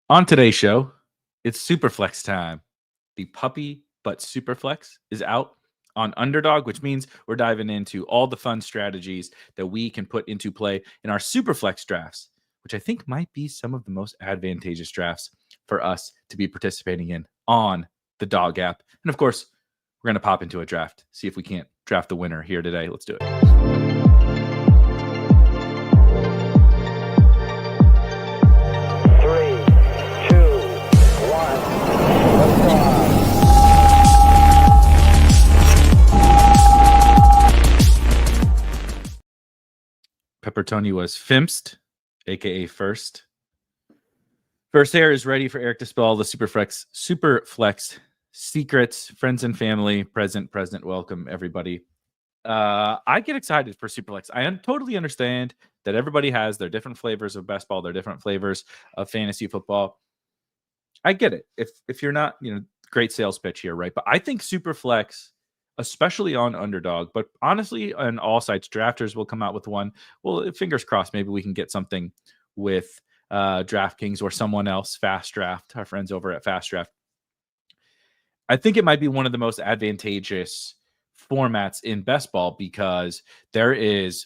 On today's show, it's Superflex time. The Puppy But SuperFlex is out on Underdog, which means we're diving into all the fun strategies that we can put into play in our Superflex drafts, which I think might be some of the most advantageous drafts for us to be participating in on the Dog app. And of course, we're going to pop into a draft, see if we can't draft the winner here today. Let's do it. Peppertoni was Fimst, aka First. First Air is ready for Erik to spell the Superflex secrets, friends and family, present, welcome, everybody. I get excited for Superflex. I totally understand that everybody has their different flavors of best ball, their different flavors of fantasy football. I get it. If you're not, great sales pitch here, right? But I think Superflex, especially on Underdog, but honestly, on all sites, drafters will come out with one. Well, fingers crossed, maybe we can get something with DraftKings or someone else, Fast Draft, our friends over at Fast Draft. I think it might be one of the most advantageous formats in best ball because there is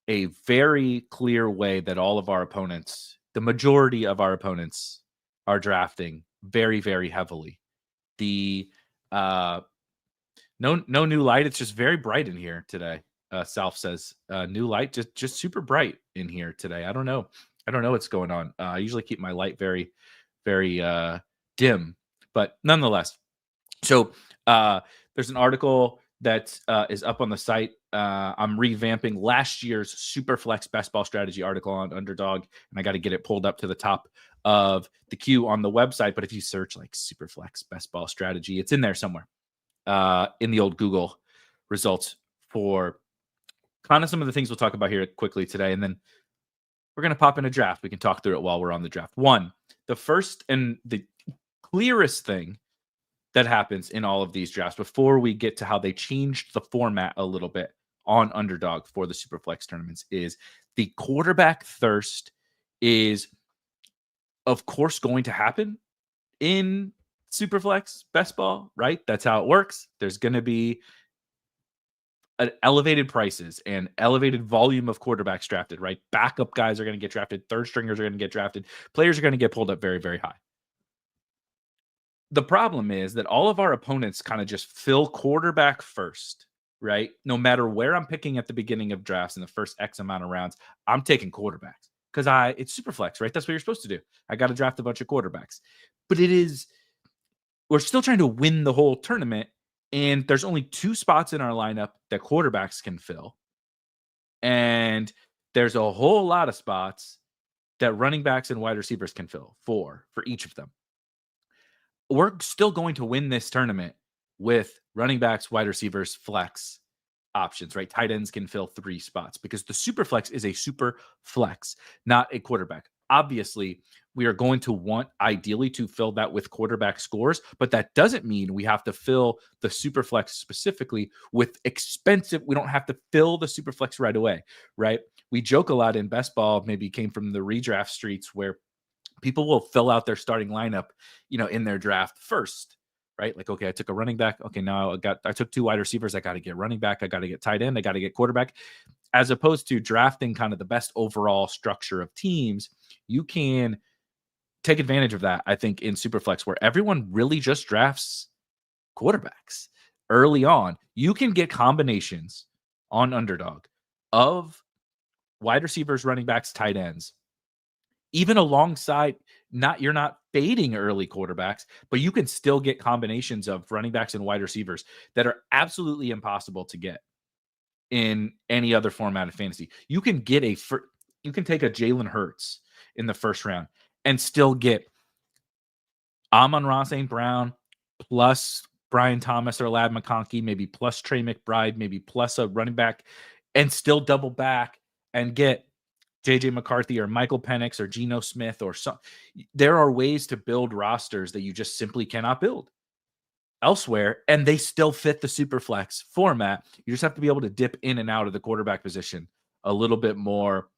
a very clear way that all of our opponents, the majority of our opponents, are drafting very, very heavily. The no new light. It's just very bright in here today. Salf says new light, just super bright in here today. I don't know what's going on. I usually keep my light very, very dim, but nonetheless. So there's an article that is up on the site. I'm revamping last year's Superflex best ball strategy article on Underdog, and I got to get it pulled up to the top of the queue on the website. But if you search like Superflex best ball strategy, it's in there somewhere in the old Google results for kind of some of the things we'll talk about here quickly today. And then we're going to pop in a draft. We can talk through it while we're on the draft. One, the first and the clearest thing that happens in all of these drafts before we get to how they changed the format a little bit on Underdog for the Superflex tournaments is the quarterback thirst is, of course, going to happen in Superflex best ball, right? That's how it works. There's going to be elevated prices and elevated volume of quarterbacks drafted, right? Backup guys are going to get drafted. Third stringers are going to get drafted. Players are going to get pulled up very, very high. The problem is that all of our opponents kind of just fill quarterback first, right? No matter where I'm picking at the beginning of drafts in the first X amount of rounds, I'm taking quarterbacks because it's Superflex, right? That's what you're supposed to do. I got to draft a bunch of quarterbacks. But we're still trying to win the whole tournament, and there's only 2 spots in our lineup that quarterbacks can fill. And there's a whole lot of spots that running backs and wide receivers can fill, 4 for each of them. We're still going to win this tournament with running backs, wide receivers, flex options, right? Tight ends can fill 3 spots because the super flex is a super flex, not a quarterback. Obviously, we are going to want ideally to fill that with quarterback scores, but that doesn't mean we have to fill the super flex specifically with expensive. We don't have to fill the super flex right away, right? We joke a lot in best ball, maybe came from the redraft streets where people will fill out their starting lineup, in their draft first, right? Like, okay, I took a running back. Okay, now I took 2 wide receivers. I got to get running back. I got to get tight end. I got to get quarterback. As opposed to drafting kind of the best overall structure of teams, you can take advantage of that, I think, in Superflex, where everyone really just drafts quarterbacks early on. You can get combinations on Underdog of wide receivers, running backs, tight ends, even alongside you're not fading early quarterbacks, but you can still get combinations of running backs and wide receivers that are absolutely impossible to get in any other format of fantasy. You can take a Jalen Hurts in the first round and still get Amon-Ra St. Brown plus Brian Thomas or Ladd McConkey, maybe plus Trey McBride, maybe plus a running back, and still double back and get JJ McCarthy or Michael Penix or Geno Smith or some. There are ways to build rosters that you just simply cannot build elsewhere, and they still fit the Superflex format. You just have to be able to dip in and out of the quarterback position a little bit more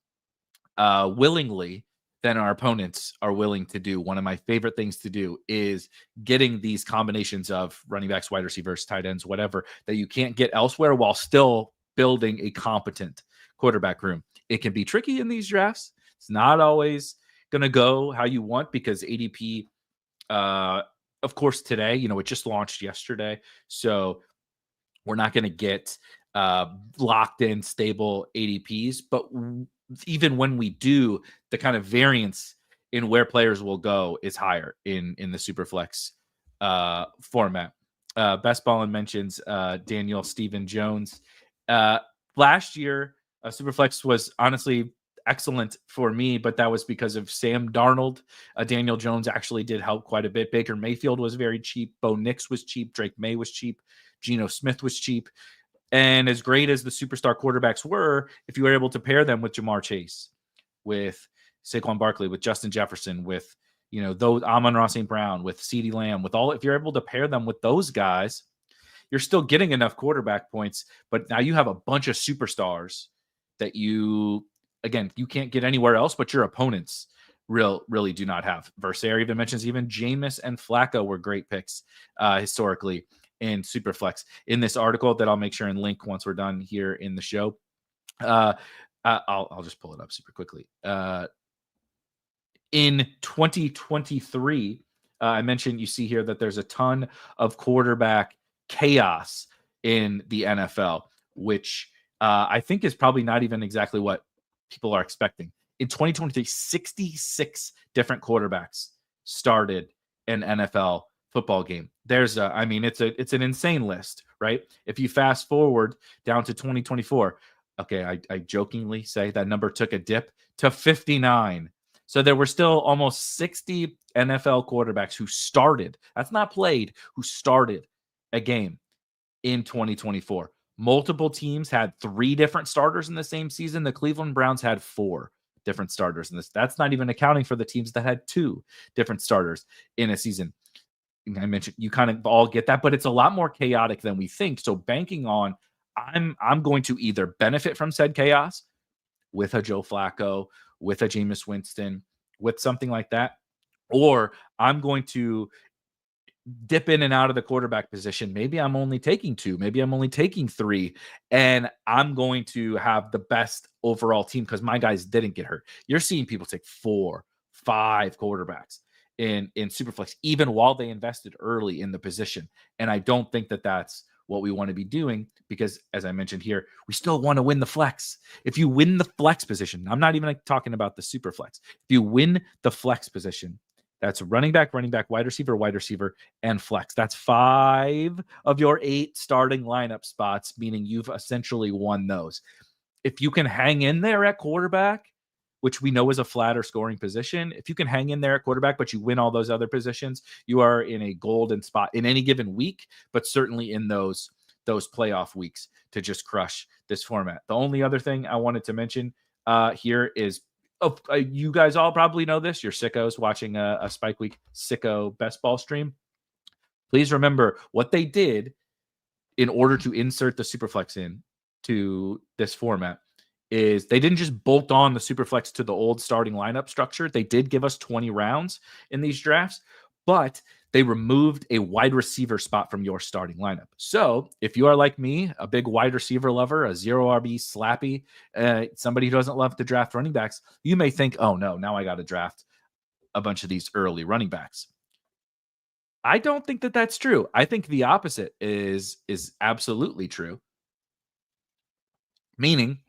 willingly than our opponents are willing to do. One of my favorite things to do is getting these combinations of running backs, wide receivers, tight ends, whatever, that you can't get elsewhere while still building a competent quarterback room. It can be tricky in these drafts. It's not always going to go how you want because ADP, of course, today, it just launched yesterday. So we're not going to get locked in stable ADPs. But even when we do, the kind of variance in where players will go is higher in the Superflex format. Best Ballin mentions Daniel Stephen Jones. Last year, Superflex was honestly excellent for me, but that was because of Sam Darnold. Daniel Jones actually did help quite a bit. Baker Mayfield was very cheap. Bo Nix was cheap. Drake May was cheap. Geno Smith was cheap. And as great as the superstar quarterbacks were, if you were able to pair them with Jamar Chase, with Saquon Barkley, with Justin Jefferson, with those Amon-Ra St. Brown, with CeeDee Lamb, if you're able to pair them with those guys, you're still getting enough quarterback points. But now you have a bunch of superstars that you can't get anywhere else, but your opponents really do not have. Versaire even mentions even Jameis and Flacco were great picks historically in Superflex. In this article that I'll make sure and link once we're done here in the show, I'll just pull it up super quickly. In 2023, I mentioned, you see here that there's a ton of quarterback chaos in the NFL, which I think is probably not even exactly what people are expecting. In 2023, 66 different quarterbacks started an NFL football game. There's it's an insane list, right? If you fast forward down to 2024, okay, I jokingly say that number took a dip to 59. So there were still almost 60 NFL quarterbacks who started, that's not played, who started a game in 2024. Multiple teams had 3 different starters in the same season. The Cleveland Browns had 4 different starters in this. That's not even accounting for the teams that had 2 different starters in a season. I mentioned you kind of all get that, but it's a lot more chaotic than we think. So banking on, I'm going to either benefit from said chaos with a Joe Flacco, with a Jameis Winston, with something like that, or I'm going to dip in and out of the quarterback position. Maybe I'm only taking 2, maybe I'm only taking 3, and I'm going to have the best overall team because my guys didn't get hurt. You're seeing people take 4, 5 quarterbacks in Superflex, even while they invested early in the position. And I don't think that that's what we want to be doing because, as I mentioned here, we still want to win the flex. If you win the flex position, I'm not even talking about the Superflex. If you win the flex position, that's running back, wide receiver, and flex. That's 5 of your 8 starting lineup spots, meaning you've essentially won those. If you can hang in there at quarterback, which we know is a flatter scoring position, if you can hang in there at quarterback, but you win all those other positions, you are in a golden spot in any given week, but certainly in those playoff weeks to just crush this format. The only other thing I wanted to mention here is, you guys all probably know this. You're sickos watching a Spike Week sicko best ball stream. Please remember what they did in order to insert the Superflex in to this format is they didn't just bolt on the Superflex to the old starting lineup structure. They did give us 20 rounds in these drafts, but they removed a wide receiver spot from your starting lineup. So if you are like me, a big wide receiver lover, a 0 RB slappy, somebody who doesn't love to draft running backs, you may think, oh no, now I got to draft a bunch of these early running backs. I don't think that that's true. I think the opposite is absolutely true. Meaning,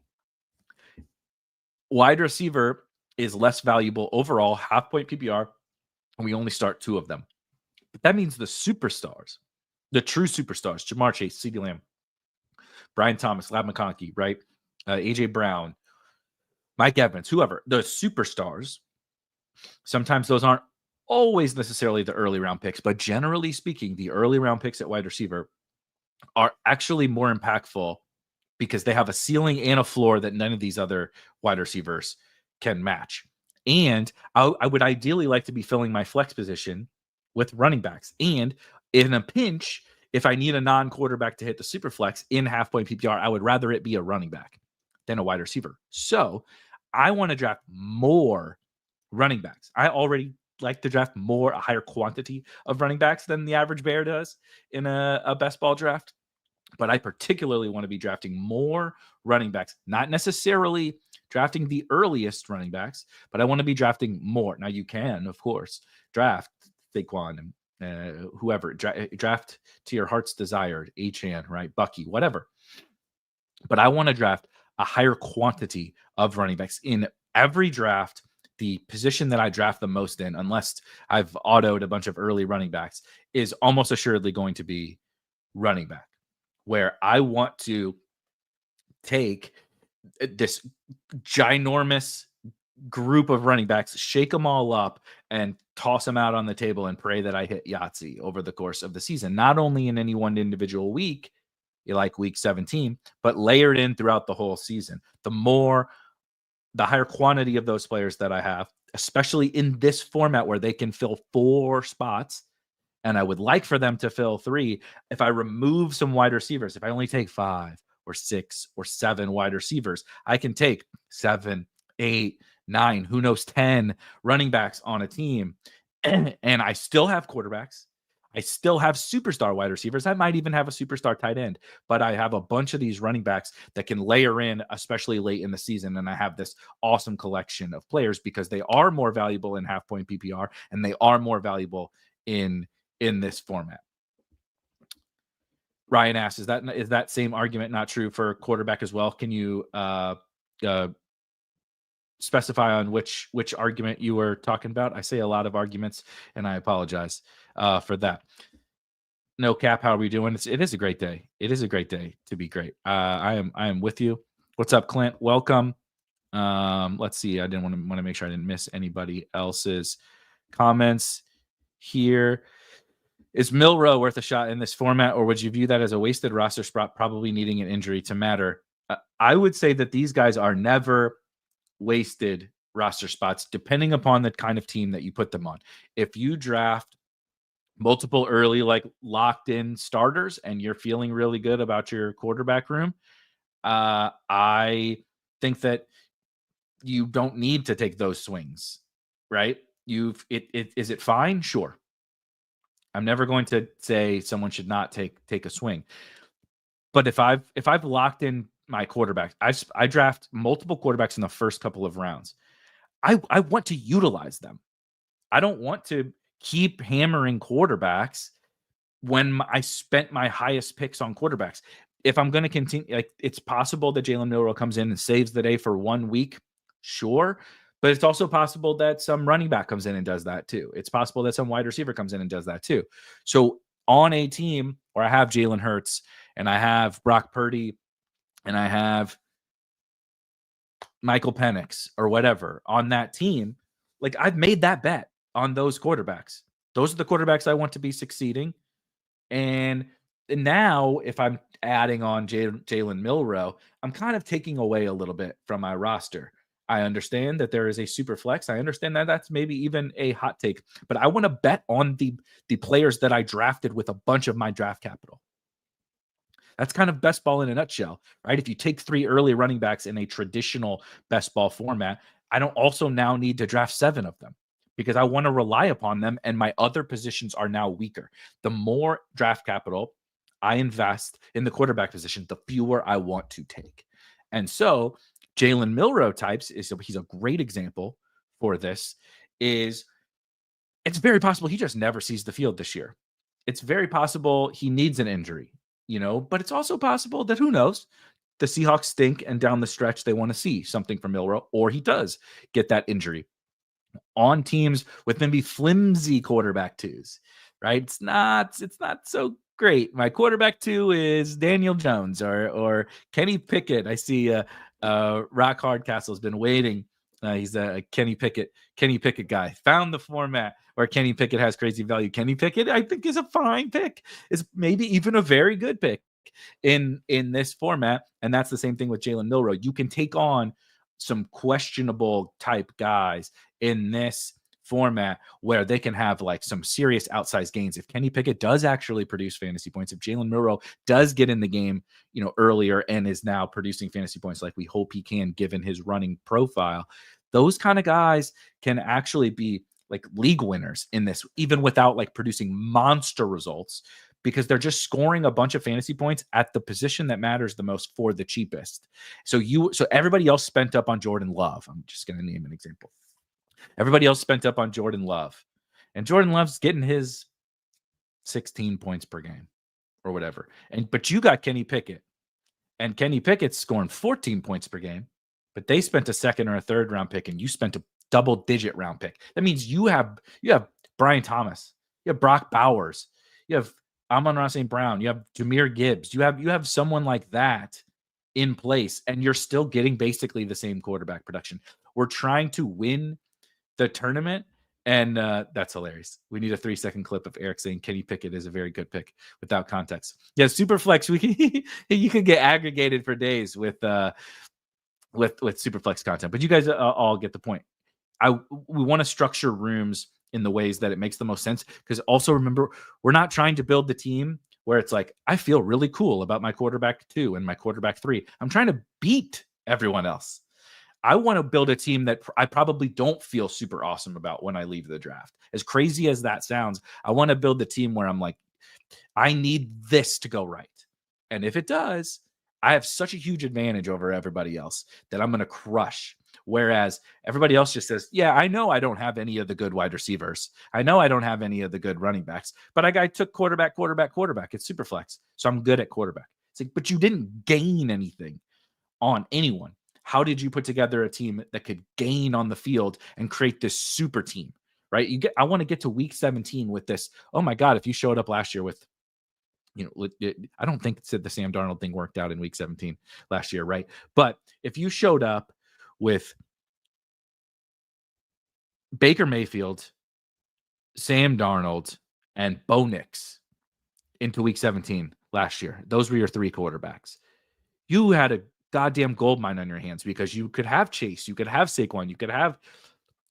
wide receiver is less valuable overall, half point PPR, and we only start 2 of them. But that means the superstars, the true superstars, Jamar Chase, CeeDee Lamb, Brian Thomas, Lab McConkey, right? AJ Brown, Mike Evans, whoever, the superstars, sometimes those aren't always necessarily the early round picks, but generally speaking, the early round picks at wide receiver are actually more impactful because they have a ceiling and a floor that none of these other wide receivers can match. And I would ideally like to be filling my flex position with running backs. And in a pinch, if I need a non-quarterback to hit the super flex in half-point PPR, I would rather it be a running back than a wide receiver. So I want to draft more running backs. I already like to draft a higher quantity of running backs than the average bear does in a best ball draft. But I particularly want to be drafting more running backs, not necessarily drafting the earliest running backs, but I want to be drafting more. Now, you can, of course, draft Saquon and whoever, draft to your heart's desire, Achan, right? Bucky, whatever. But I want to draft a higher quantity of running backs in every draft. The position that I draft the most in, unless I've autoed a bunch of early running backs, is almost assuredly going to be running back, where I want to take this ginormous group of running backs, shake them all up, and toss them out on the table and pray that I hit Yahtzee over the course of the season, not only in any one individual week, like week 17, but layered in throughout the whole season. The higher quantity of those players that I have, especially in this format where they can fill 4 spots, and I would like for them to fill 3. If I remove some wide receivers, if I only take 5 or 6 or 7 wide receivers, I can take 7, 8, 9, who knows, 10 running backs on a team. And I still have quarterbacks. I still have superstar wide receivers. I might even have a superstar tight end, but I have a bunch of these running backs that can layer in, especially late in the season. And I have this awesome collection of players because they are more valuable in half point PPR and they are more valuable in this format. Ryan asks, is that same argument not true for quarterback as well? Can you specify on which argument you were talking about? I say a lot of arguments, and I apologize for that. No cap, how are we doing? It is a great day. It is a great day to be great. I am with you. What's up, Clint? Welcome. Let's see. I didn't want to make sure I didn't miss anybody else's comments here. Is Milrow worth a shot in this format, or would you view that as a wasted roster spot, probably needing an injury to matter? I would say that these guys are never wasted roster spots, depending upon the kind of team that you put them on. If you draft multiple early, like locked in starters, and you're feeling really good about your quarterback room, I think that you don't need to take those swings, right? Is it fine? Sure. I'm never going to say someone should not take a swing. But if I've locked in my quarterbacks, I draft multiple quarterbacks in the first couple of rounds. I want to utilize them. I don't want to keep hammering quarterbacks when I spent my highest picks on quarterbacks. If I'm going to continue, like, it's possible that Jalen Milrow comes in and saves the day for 1 week. Sure. But it's also possible that some running back comes in and does that too. It's possible that some wide receiver comes in and does that too. So on a team where I have Jalen Hurts and I have Brock Purdy and I have Michael Penix or whatever on that team, like, I've made that bet on those quarterbacks. Those are the quarterbacks I want to be succeeding. And now if I'm adding on Jalen Milrow, I'm kind of taking away a little bit from my roster. I understand that there is a super flex. I understand that that's maybe even a hot take, but I want to bet on the players that I drafted with a bunch of my draft capital. That's kind of best ball in a nutshell, right? If you take 3 early running backs in a traditional best ball format, I don't also now need to draft 7 of them because I want to rely upon them, and my other positions are now weaker. The more draft capital I invest in the quarterback position, the fewer I want to take. And so Jalen Milrow types he's a great example for this. It's very possible he just never sees the field this year. It's very possible he needs an injury, but it's also possible that, who knows, the Seahawks stink and down the stretch they want to see something from Milrow, or he does get that injury on teams with maybe flimsy quarterback 2s, right? It's not so great. My quarterback 2 is Daniel Jones or Kenny Pickett. I see Rock Hardcastle's been waiting. He's a Kenny Pickett guy. Found the format where Kenny Pickett has crazy value. Kenny Pickett, I think, is a fine pick. Is maybe even a very good pick in this format. And that's the same thing with Jalen Milrow. You can take on some questionable type guys in this format where they can have like some serious outsized gains. If Kenny Pickett does actually produce fantasy points, if Jalen Milrow does get in the game, earlier and is now producing fantasy points like we hope he can, given his running profile, Those kind of guys can actually be like league winners in this, even without like producing monster results, because they're just scoring a bunch of fantasy points at the position that matters the most for the cheapest. So everybody else spent up on Jordan Love. I'm just going to name an example. Everybody else spent up on Jordan Love, and Jordan Love's getting his 16 points per game or whatever. But you got Kenny Pickett, and Kenny Pickett's scoring 14 points per game, but they spent a second or a third round pick, and you spent a double-digit round pick. That means you have Brian Thomas, you have Brock Bowers, you have Amon-Ra St. Brown, you have Jahmyr Gibbs, you have someone like that in place, and you're still getting basically the same quarterback production. We're trying to win the tournament, and that's hilarious. We need a 3-second clip of Erik saying Kenny Pickett is a very good pick without context. Yeah, Superflex, you can get aggregated for days with Superflex content, but you guys all get the point. We want to structure rooms in the ways that it makes the most sense, because also remember, we're not trying to build the team where it's like, I feel really cool about my quarterback 2 and my quarterback 3. I'm trying to beat everyone else. I want to build a team that I probably don't feel super awesome about when I leave the draft. As crazy as that sounds, I want to build the team where I'm like, I need this to go right. And if it does, I have such a huge advantage over everybody else that I'm going to crush. Whereas everybody else just says, yeah, I know I don't have any of the good wide receivers. I know I don't have any of the good running backs, but I took quarterback. It's Superflex. So I'm good at quarterback. It's like, but you didn't gain anything on anyone. How did you put together a team that could gain on the field and create this super team, right? I want to get to week 17 with this. Oh my God, if you showed up last year with, I don't think the Sam Darnold thing worked out in week 17 last year, right? But if you showed up with Baker Mayfield, Sam Darnold, and Bo Nix into week 17 last year, those were your 3 quarterbacks. You had a goddamn gold mine on your hands, because you could have Chase, you could have Saquon, you could have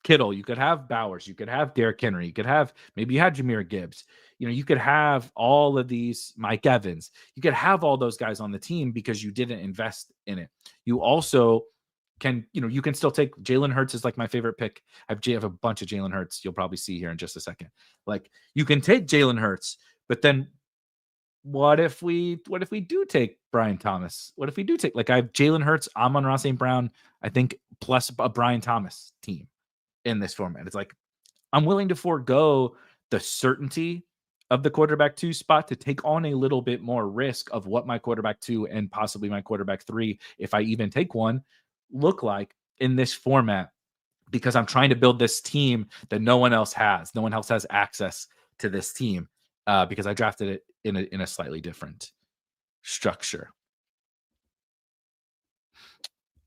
Kittle, you could have Bowers, you could have Derrick Henry, you could have, maybe you had Jahmyr Gibbs, you could have all of these, Mike Evans, you could have all those guys on the team because you didn't invest in it. You also can, you can still take Jalen Hurts is like my favorite pick. I have a bunch of Jalen Hurts. You'll probably see here in just a second. Like, you can take Jalen Hurts, but then what if we do take Brian Thomas? What if we do take, like, I have Jalen Hurts, Amon-Ra St. Brown, I think, plus a Brian Thomas team in this format. It's like, I'm willing to forego the certainty of the quarterback 2 spot to take on a little bit more risk of what my quarterback 2 and possibly my quarterback 3, if I even take one, look like in this format, because I'm trying to build this team that no one else has. No one else has access to this team, because I drafted it in a slightly different structure.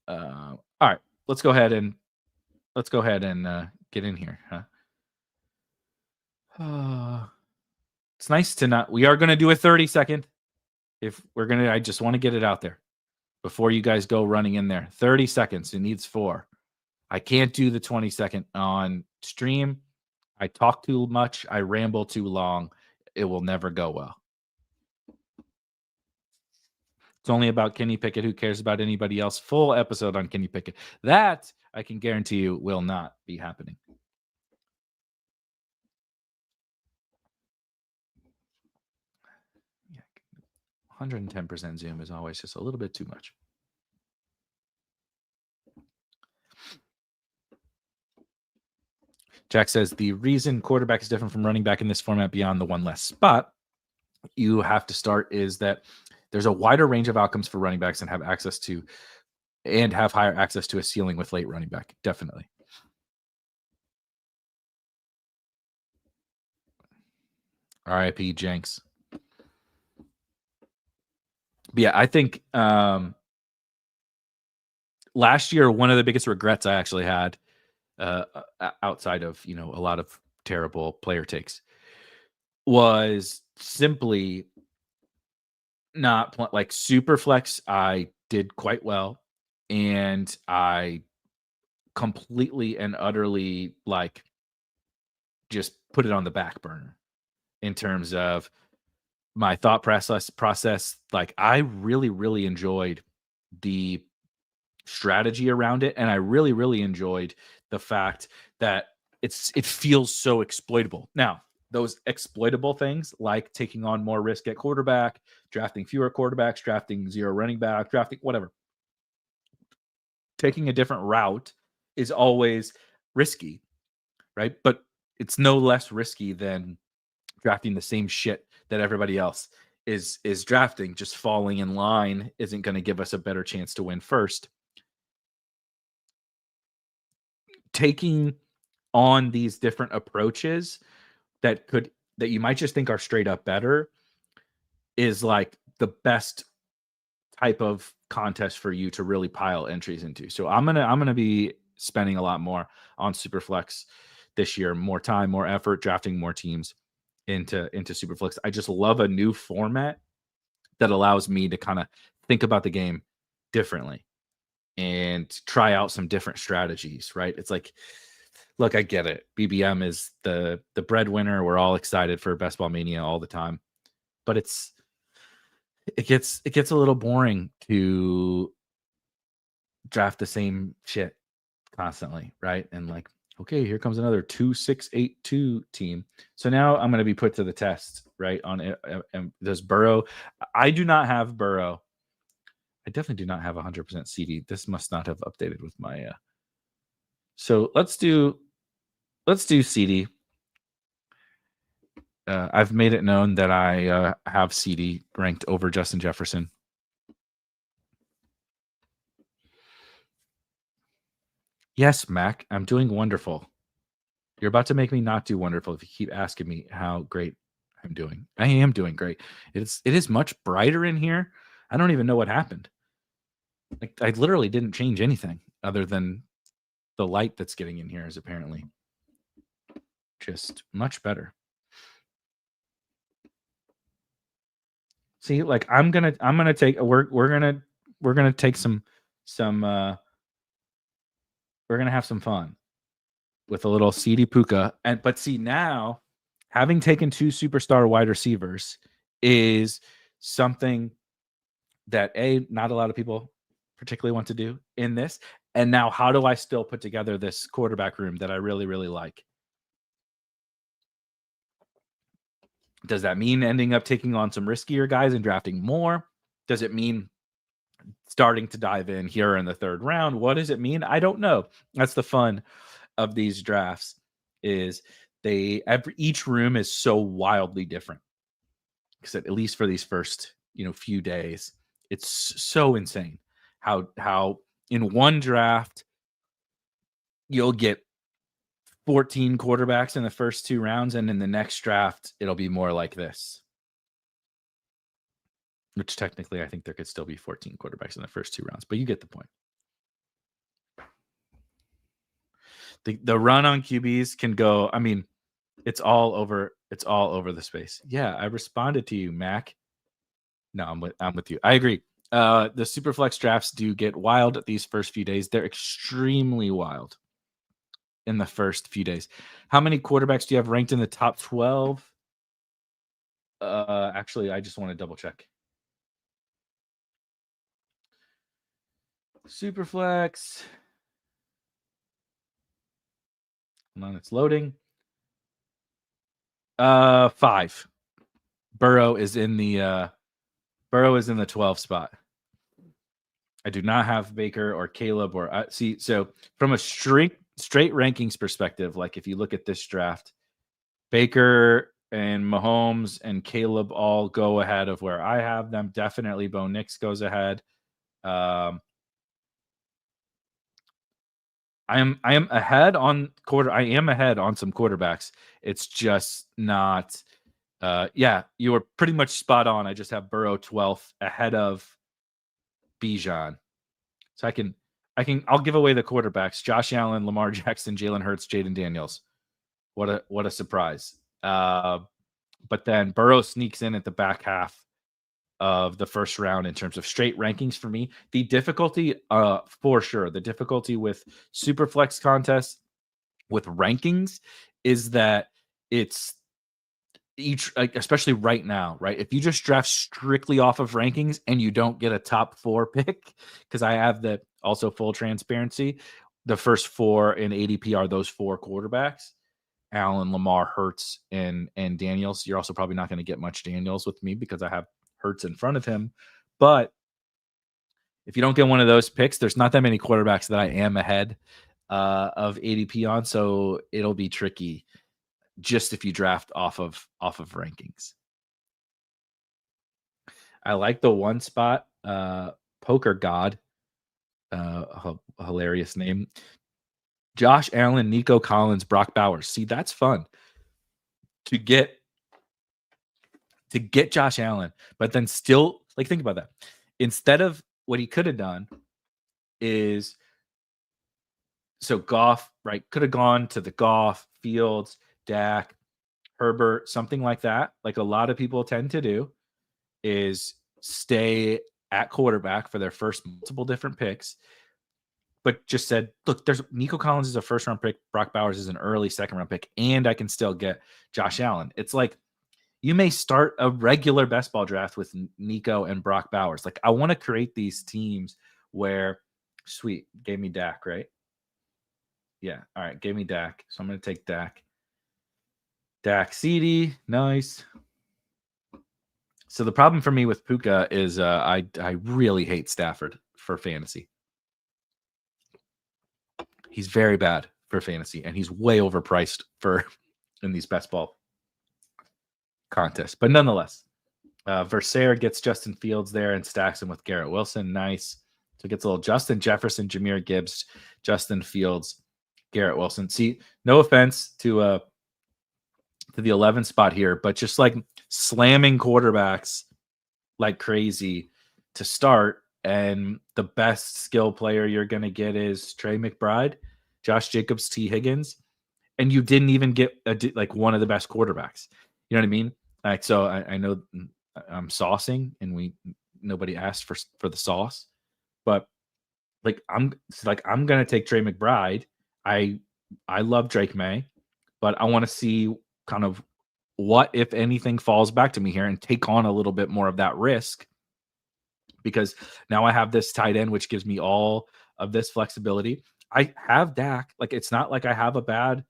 All right, let's go ahead and get in here, huh? It's nice to not. We are going to do a 30-second. I just want to get it out there before you guys go running in there. 30 seconds. It needs 4. I can't do the 20-second on stream. I talk too much. I ramble too long. It will never go well. It's only about Kenny Pickett. Who cares about anybody else? Full episode on Kenny Pickett. That, I can guarantee you, will not be happening. Yeah, 110% zoom is always just a little bit too much. Jack says the reason quarterback is different from running back in this format beyond the one less spot you have to start is that there's a wider range of outcomes for running backs and have higher access to a ceiling with late running back. Definitely. RIP Jenks. But yeah, I think last year, one of the biggest regrets I actually had, outside of, a lot of terrible player takes, was simply not like Superflex. I did quite well, and I completely and utterly just put it on the back burner in terms of my thought process. Like, I really, really enjoyed the strategy around it, and I really, really enjoyed the fact that it feels so exploitable. Now, those exploitable things like taking on more risk at quarterback, drafting fewer quarterbacks, drafting zero running back, drafting whatever, taking a different route is always risky, right? But it's no less risky than drafting the same shit that everybody else is drafting. Just falling in line isn't going to give us a better chance to win first. Taking on these different approaches that you might just think are straight up better is like the best type of contest for you to really pile entries into. So I'm gonna be spending a lot more on Superflex this year, more time, more effort, drafting more teams into Superflex. I just love a new format that allows me to kind of think about the game differently and try out some different strategies, right? It's like, look, I get it. BBM is the breadwinner. We're all excited for Best Ball Mania all the time, but it gets a little boring to draft the same shit constantly, right? And like, okay, here comes another 2-6-8-2 team. So now I'm going to be put to the test, right? On it. Does Burrow? I do not have Burrow. I definitely do not have 100% CD. This must not have updated with my. So let's do CD. I've made it known that I have CD ranked over Justin Jefferson. Yes, Mac, I'm doing wonderful. You're about to make me not do wonderful if you keep asking me how great I'm doing. I am doing great. It is much brighter in here. I don't even know what happened. Like I literally didn't change anything other than the light that's getting in here is apparently just much better. See, like I'm gonna take we're gonna take some we're gonna have some fun with a little CD Puka. But see now, having taken 2 superstar wide receivers is something that not a lot of people particularly want to do in this. And now, how do I still put together this quarterback room that I really, really like? Does that mean ending up taking on some riskier guys and drafting more? Does it mean starting to dive in here in the 3rd round? What does it mean? I don't know. That's the fun of these drafts is each room is so wildly different. Because at least for these first, few days, it's so insane how in one draft you'll get 14 quarterbacks in the first 2 rounds, and in the next draft it'll be more like this. Which technically I think there could still be 14 quarterbacks in the first 2 rounds, but you get the point. The run on QBs can go, I mean, it's all over the space. Yeah, I responded to you, Mac. No, I'm with you. I agree. The Superflex drafts do get wild these first few days. They're extremely wild in the first few days. How many quarterbacks do you have ranked in the top 12? Actually, I just want to double check. Superflex. Hold on, it's loading. 5. Burrow is in the 12 spot. I do not have Baker or Caleb or see. So from a straight rankings perspective, like if you look at this draft, Baker and Mahomes and Caleb all go ahead of where I have them. Definitely Bo Nix goes ahead. I am ahead on some quarterbacks. It's just not yeah, you were pretty much spot on. I just have Burrow 12th ahead of Bijan. So I'll give away the quarterbacks. Josh Allen, Lamar Jackson, Jalen Hurts, Jaden Daniels. What a surprise. But then Burrow sneaks in at the back half of the first round in terms of straight rankings for me. The difficulty, for sure, the difficulty with Superflex contests with rankings is that it's each, like, especially right now, right? If you just draft strictly off of rankings and you don't get a top 4 pick, because I have Also, full transparency, the first 4 in ADP are those 4 quarterbacks: Allen, Lamar, Hurts, and Daniels. You're also probably not going to get much Daniels with me because I have Hurts in front of him. But if you don't get one of those picks, there's not that many quarterbacks that I am ahead of ADP on, so it'll be tricky just if you draft off of rankings. I like the one spot, Poker God, hilarious name. Josh Allen, Nico Collins, Brock Bowers. See, that's fun to get Josh Allen, but then still, like, think about that. Instead of what he could have done is, so Goff, right, could have gone to the Goff, Fields, Dak, Herbert, something like that. Like a lot of people tend to do, is stay at quarterback for their first multiple different picks, but just said, look, there's Nico Collins is a first round pick, Brock Bowers is an early second round pick, and I can still get Josh Allen. It's like you may start a regular best ball draft with Nico and Brock Bowers. Like, I want to create these teams where, sweet, gave me Dak, right? Yeah, all right, gave me Dak. So I'm going to take Dak. Dak CD, nice. So the problem for me with Puka is I really hate Stafford for fantasy. He's very bad for fantasy, and he's way overpriced for in these best ball contests. But nonetheless, Versaire gets Justin Fields there and stacks him with Garrett Wilson. Nice. So it gets a little Justin Jefferson, Jahmyr Gibbs, Justin Fields, Garrett Wilson. See, no offense to the 11 spot here, but just like slamming quarterbacks like crazy to start, and the best skill player you're going to get is Trey McBride, Josh Jacobs, T. Higgins, and you didn't even get like one of the best quarterbacks. You know what I mean? Like, so I know I'm saucing, and nobody asked for the sauce, but like I'm gonna take Trey McBride. I love Drake May, but I want to see kind of what, if anything, falls back to me here and take on a little bit more of that risk, because now I have this tight end, which gives me all of this flexibility. I have Dak. Like, it's not like I have a bad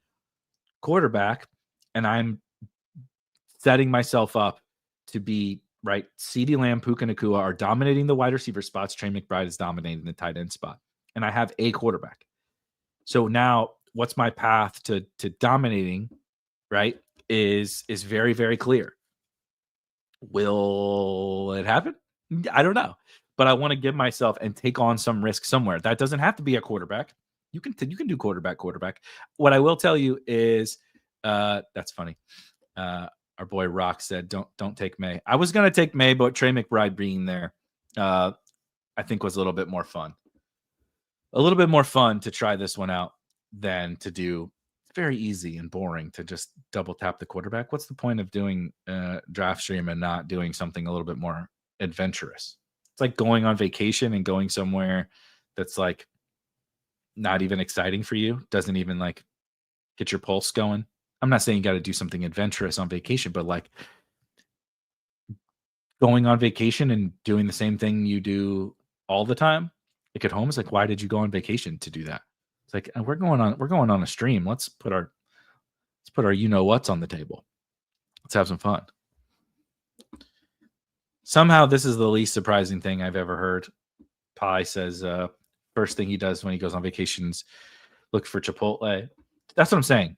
quarterback, and I'm setting myself up to be right. CeeDee Lamb, Puka Nacua are dominating the wide receiver spots. Trey McBride is dominating the tight end spot, and I have a quarterback. So now, what's my path to dominating? Right, is very, very clear. Will it happen? I don't know, but I want to give myself and take on some risk somewhere. That doesn't have to be a quarterback. You can do quarterback. What I will tell you is, that's funny. Our boy Rock said, "Don't take May." I was gonna take May, but Trey McBride being there, I think was a little bit more fun. A little bit more fun to try this one out than to do. It's very easy and boring to just double tap the quarterback. What's the point of doing draft stream and not doing something a little bit more adventurous? It's like going on vacation and going somewhere that's like not even exciting for you, doesn't even like get your pulse going. I'm not saying you got to do something adventurous on vacation, but like going on vacation and doing the same thing you do all the time, like at home, is like, why did you go on vacation to do that? It's like, we're going on a stream. Let's put our you know what's on the table. Let's have some fun. Somehow this is the least surprising thing I've ever heard. Pi says first thing he does when he goes on vacations, look for Chipotle. That's what I'm saying.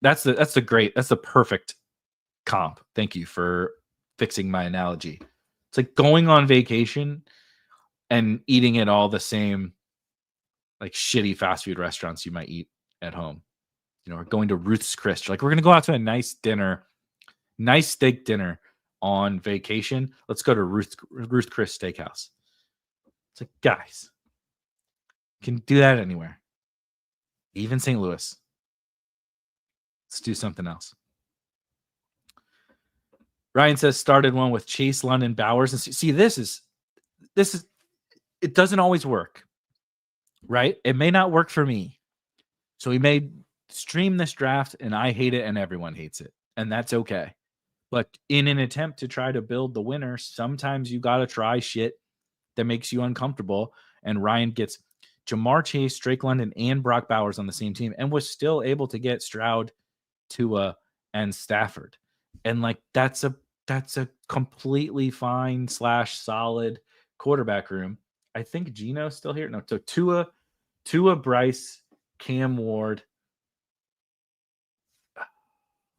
That's the perfect comp. Thank you for fixing my analogy. It's like going on vacation and eating at all the same like shitty fast food restaurants you might eat at home. You know, or going to Ruth's Chris. Like, we're going to go out to a nice dinner, nice steak dinner on vacation. Let's go to Ruth Chris Steakhouse. It's like, guys, you can do that anywhere. Even St. Louis. Let's do something else. Ryan says started one with Chase, London, Bowers. And see, this is it doesn't always work, right? It may not work for me. So we may stream this draft and I hate it and everyone hates it. And that's okay. But in an attempt to try to build the winner, sometimes you got to try shit that makes you uncomfortable. And Ryan gets Jamar Chase, Drake London, and Brock Bowers on the same team, and was still able to get Stroud, Tua, and Stafford. And like that's a completely fine / solid quarterback room. I think Geno's still here. No, so Tua, Bryce, Cam Ward.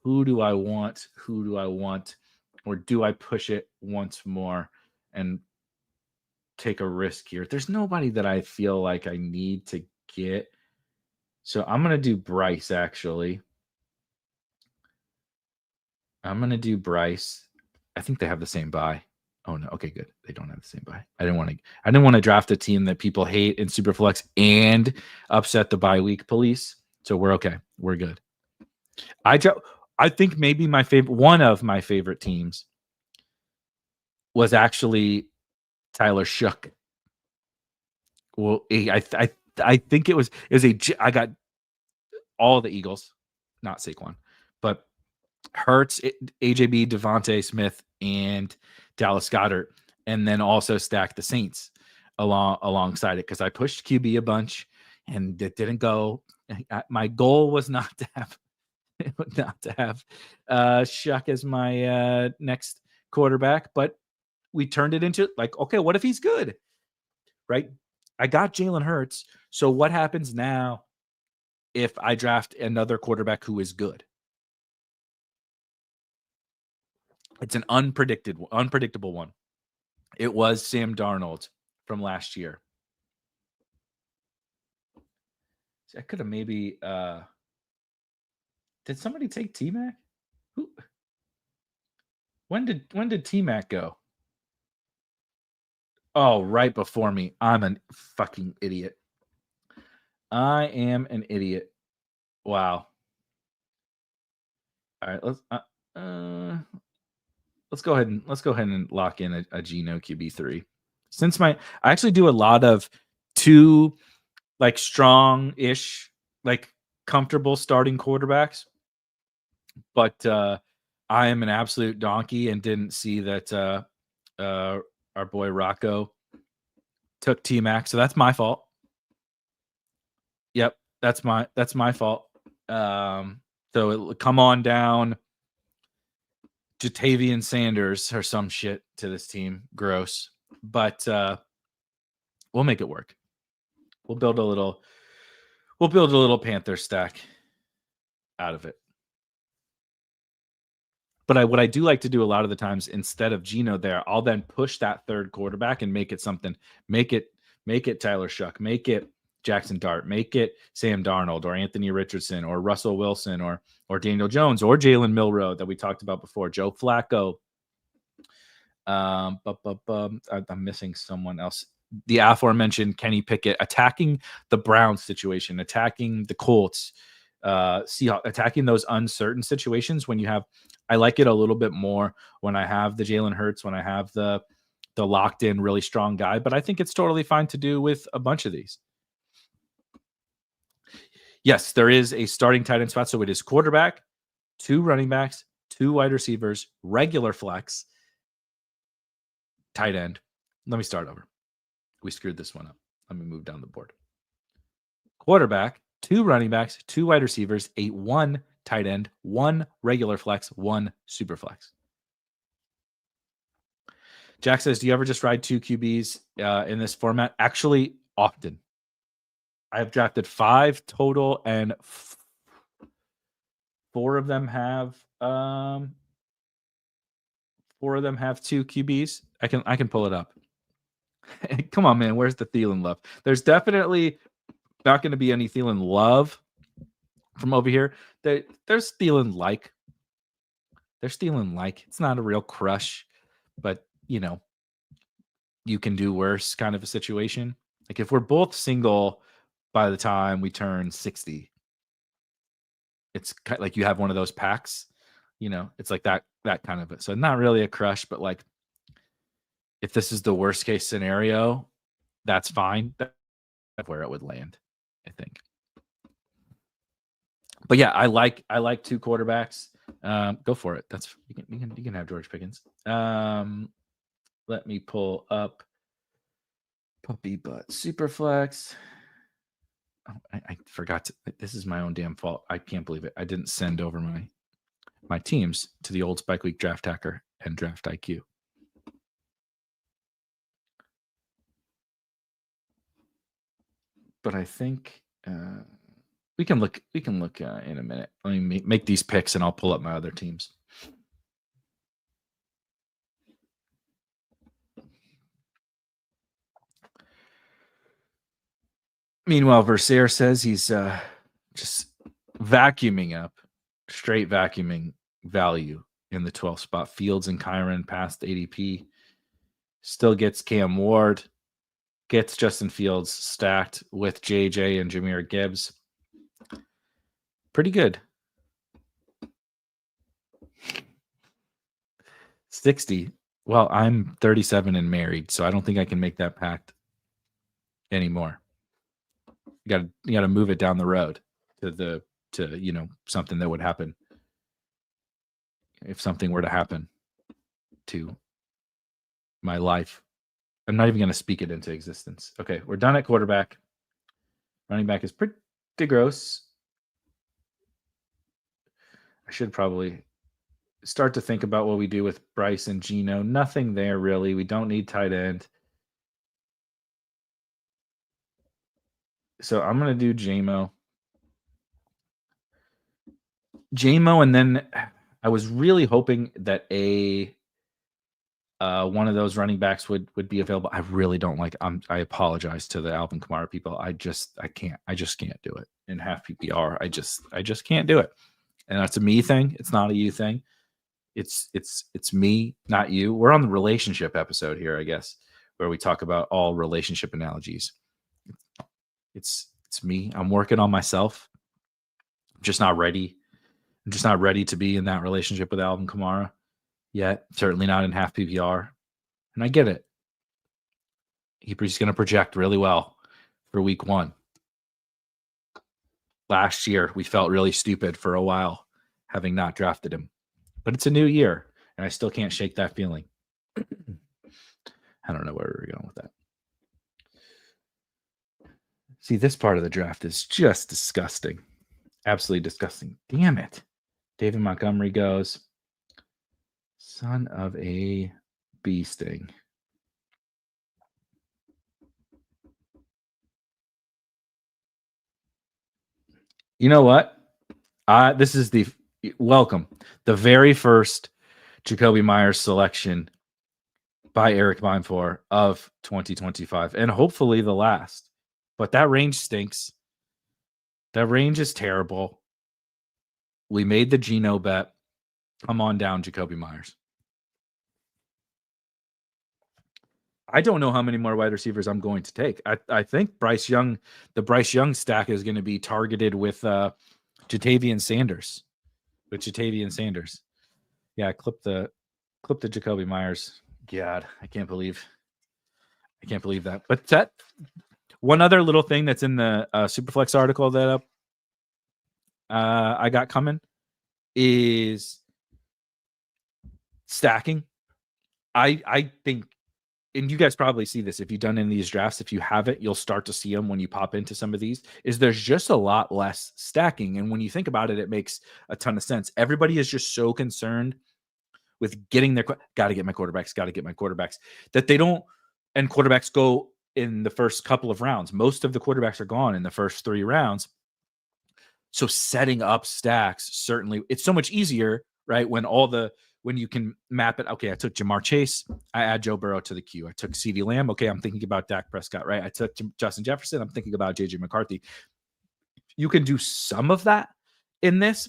Who do I want? Or do I push it once more and take a risk here? There's nobody that I feel like I need to get. So I'm going to do Bryce, actually. I'm going to do Bryce. I think they have the same bye. Oh no. Okay, good. They don't have the same bye. I didn't want to draft a team that people hate in Superflex and upset the bye week police. So we're okay. We're good. I think maybe one of my favorite teams was actually Tyler Shook. Well, I think it was I got all the Eagles, not Saquon, but Hurts, AJB, Devontae Smith, and Dallas Goedert, and then also stacked the Saints alongside it because I pushed QB a bunch and it didn't go. My goal was not to have Shuck as my next quarterback, but we turned it into like, okay, what if he's good? Right? I got Jalen Hurts. So what happens now if I draft another quarterback who is good? It's an unpredictable one. It was Sam Darnold from last year. I could have maybe did somebody take T-Mac? Who? When did T-Mac go? Oh, right before me. I'm a fucking idiot. I am an idiot. Wow. All right, let's go ahead and lock in a Geno QB3. Since I actually do a lot of two like strong-ish, like comfortable starting quarterbacks, but I am an absolute donkey and didn't see that our boy Rocco took T-Mac, so that's my fault. Yep, that's my fault. So it'll come on down Jatavian Sanders or some shit to this team. Gross. But we'll make it work. We'll build a little Panther stack out of it. But what I do like to do a lot of the times, instead of Geno there, I'll then push that third quarterback and make it something. Make it Tyler Shuck. Make it Jackson Dart. Make it Sam Darnold or Anthony Richardson or Russell Wilson or Daniel Jones or Jalen Milroe that we talked about before. Joe Flacco. I'm missing someone else. The aforementioned Kenny Pickett attacking the Browns situation, attacking the Colts, attacking those uncertain situations when you have. I like it a little bit more when I have the Jalen Hurts, when I have the locked in, really strong guy, but I think it's totally fine to do with a bunch of these. Yes, there is a starting tight end spot. So it is quarterback, 2 running backs, 2 wide receivers, regular flex, tight end. Let me start over. We screwed this one up. Let me move down the board. Quarterback, 2 running backs, 2 wide receivers, 1 tight end, 1 regular flex, 1 super flex. Jack says, do you ever just ride 2 QBs in this format? Actually, often. I have drafted 5 total, and 4 of them have 2 QBs. I can pull it up. Come on, man. Where's the Thielen love? There's definitely not going to be any Thielen love from over here. There's Thielen like. There's Thielen like. It's not a real crush, but you can do worse kind of a situation. Like if we're both single by the time we turn 60, it's like you have one of those packs, it's like that kind of it. So not really a crush, but like if this is the worst case scenario, that's fine. That's where it would land, I think. But yeah, I like 2 quarterbacks. Go for it. That's you can have George Pickens. Let me pull up Puppy But SuperFlex. I forgot to, this is my own damn fault. I can't believe it. I didn't send over my teams to the old Spike Week Draft Hacker and Draft IQ. But I think we can look in a minute. Let me make these picks and I'll pull up my other teams. Meanwhile, Versaire says he's just vacuuming up, straight vacuuming value in the 12th spot. Fields and Kyron past ADP. Still gets Cam Ward, gets Justin Fields stacked with JJ and Jahmyr Gibbs. Pretty good. 60. Well, I'm 37 and married, so I don't think I can make that pact anymore. You got to move it down the road to something that would happen if something were to happen to my life. I'm not even going to speak it into existence. Okay, we're done at quarterback. Running back is pretty gross. I should probably start to think about what we do with Bryce and Geno. Nothing there, really. We don't need tight end. So I'm going to do JMO. And then I was really hoping that one of those running backs would be available. I really don't like. I apologize to the Alvin Kamara people. I just can't do it in half PPR. I just can't do it, and that's a me thing. It's not a you thing. It's me, not you. We're on the relationship episode here, I guess, where we talk about all relationship analogies. It's me. I'm working on myself. I'm just not ready. I'm just not ready to be in that relationship with Alvin Kamara yet. Certainly not in half PPR. And I get it. He's going to project really well for week 1. Last year, we felt really stupid for a while having not drafted him. But it's a new year, and I still can't shake that feeling. I don't know where we're going with that. See, this part of the draft is just disgusting. Absolutely disgusting. Damn it. David Montgomery goes. Son of a bee sting. You know what? This is the very first Jakobi Meyers selection by Erik Beimfohr of 2025, and hopefully the last. But that range stinks. That range is terrible. We made the Geno bet. Come on down, Jakobi Meyers. I don't know how many more wide receivers I'm going to take. I think the Bryce Young stack is going to be targeted with Jatavian Sanders. Yeah, clip the Jakobi Meyers. God, I can't believe that. But that one other little thing that's in the Superflex article that I got coming is stacking. I think, and you guys probably see this if you've done any of these drafts. If you haven't, you'll start to see them when you pop into some of these. There's just a lot less stacking, and when you think about it, it makes a ton of sense. Everybody is just so concerned with getting their got to get my quarterbacks that they don't, and quarterbacks go in the first couple of rounds. Most of the quarterbacks are gone in the first 3 rounds. So setting up stacks, certainly it's so much easier, right? When you can map it. Okay, I took Jamar Chase. I add Joe Burrow to the queue. I took CeeDee Lamb. Okay, I'm thinking about Dak Prescott, right? I took Justin Jefferson. I'm thinking about JJ McCarthy. You can do some of that in this,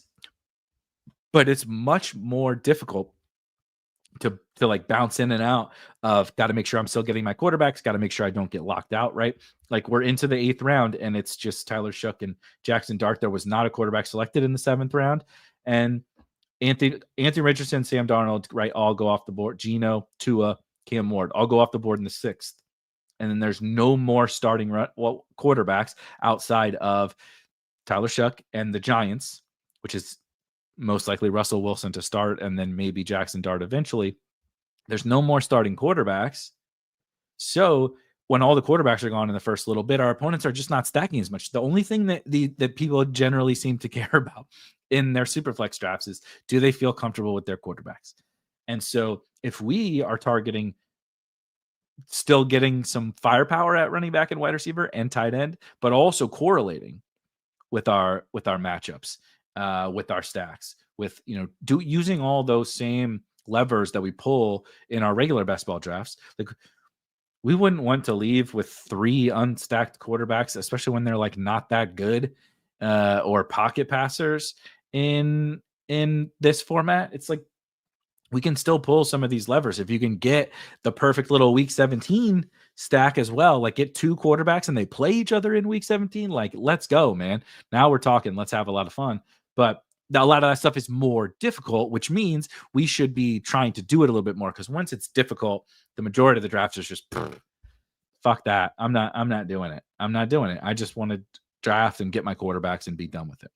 but it's much more difficult to like bounce in and out of got to make sure I'm still getting my quarterbacks, got to make sure I don't get locked out, right? Like we're into the 8th round and it's just Tyler Shough and Jackson Dart. There was not a quarterback selected in the 7th round. And Anthony Richardson, Sam Darnold, right, all go off the board. Geno, Tua, Cam Ward, all go off the board in the 6th. And then there's no more starting quarterbacks outside of Tyler Shough and the Giants, which is most likely Russell Wilson to start, and then maybe Jackson Dart eventually. There's no more starting quarterbacks. So when all the quarterbacks are gone in the first little bit, our opponents are just not stacking as much. The only thing that people generally seem to care about in their Superflex drafts is, do they feel comfortable with their quarterbacks? And so if we are targeting still getting some firepower at running back and wide receiver and tight end, but also correlating with our matchups, with our stacks, with using all those same levers that we pull in our regular best ball drafts. Like, we wouldn't want to leave with 3 unstacked quarterbacks, especially when they're like not that good, or pocket passers in this format. It's like, we can still pull some of these levers. If you can get the perfect little week 17 stack as well, like get 2 quarterbacks and they play each other in week 17, like, let's go, man. Now we're talking, let's have a lot of fun. But a lot of that stuff is more difficult, which means we should be trying to do it a little bit more, because once it's difficult, the majority of the drafts is just fuck that. I'm not doing it. I'm not doing it. I just want to draft and get my quarterbacks and be done with it.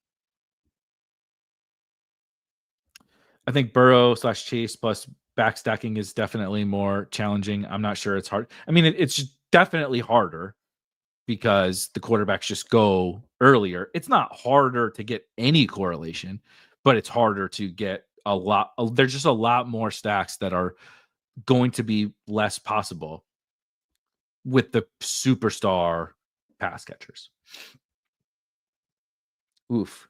I think Burrow/Chase plus backstacking is definitely more challenging. I'm not sure it's hard. I mean, it's definitely harder because the quarterbacks just go earlier. It's not harder to get any correlation, but it's harder to get a lot. There's just a lot more stacks that are going to be less possible with the superstar pass catchers. Oof.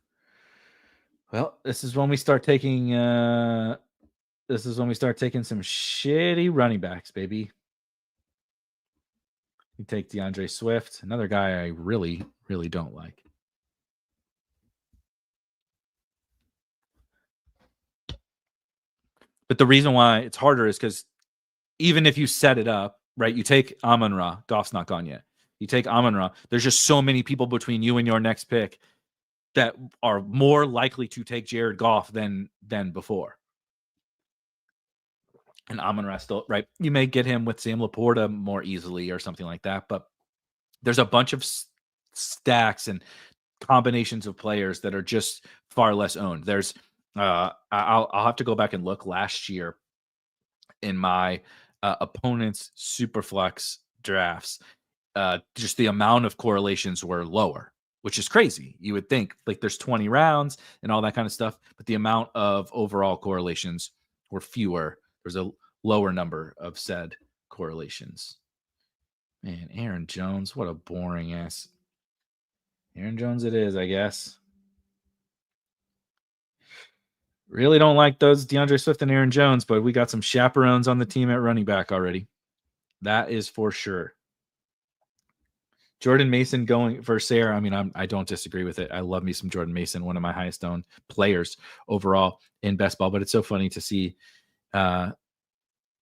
Well, this is when we start taking some shitty running backs, baby. You take DeAndre Swift, another guy I really, really don't like. But the reason why it's harder is because even if you set it up, right, you take Amon-Ra, Goff's not gone yet. You take Amon-Ra, there's just so many people between you and your next pick that are more likely to take Jared Goff than before. And Amon-Ra still, right? You may get him with Sam Laporta more easily or something like that, but there's a bunch of stacks and combinations of players that are just far less owned. There's I'll have to go back and look last year in my opponent's Superflex drafts. Just the amount of correlations were lower, which is crazy. You would think like there's 20 rounds and all that kind of stuff, but the amount of overall correlations were fewer. There's a lower number of said correlations. Man, Aaron Jones, what a boring ass. Aaron Jones it is, I guess. Really don't like those DeAndre Swift and Aaron Jones, but we got some chaperones on the team at running back already. That is for sure. Jordan Mason going for Sarah. I mean, I don't disagree with it. I love me some Jordan Mason, one of my highest owned players overall in best ball. But it's so funny to see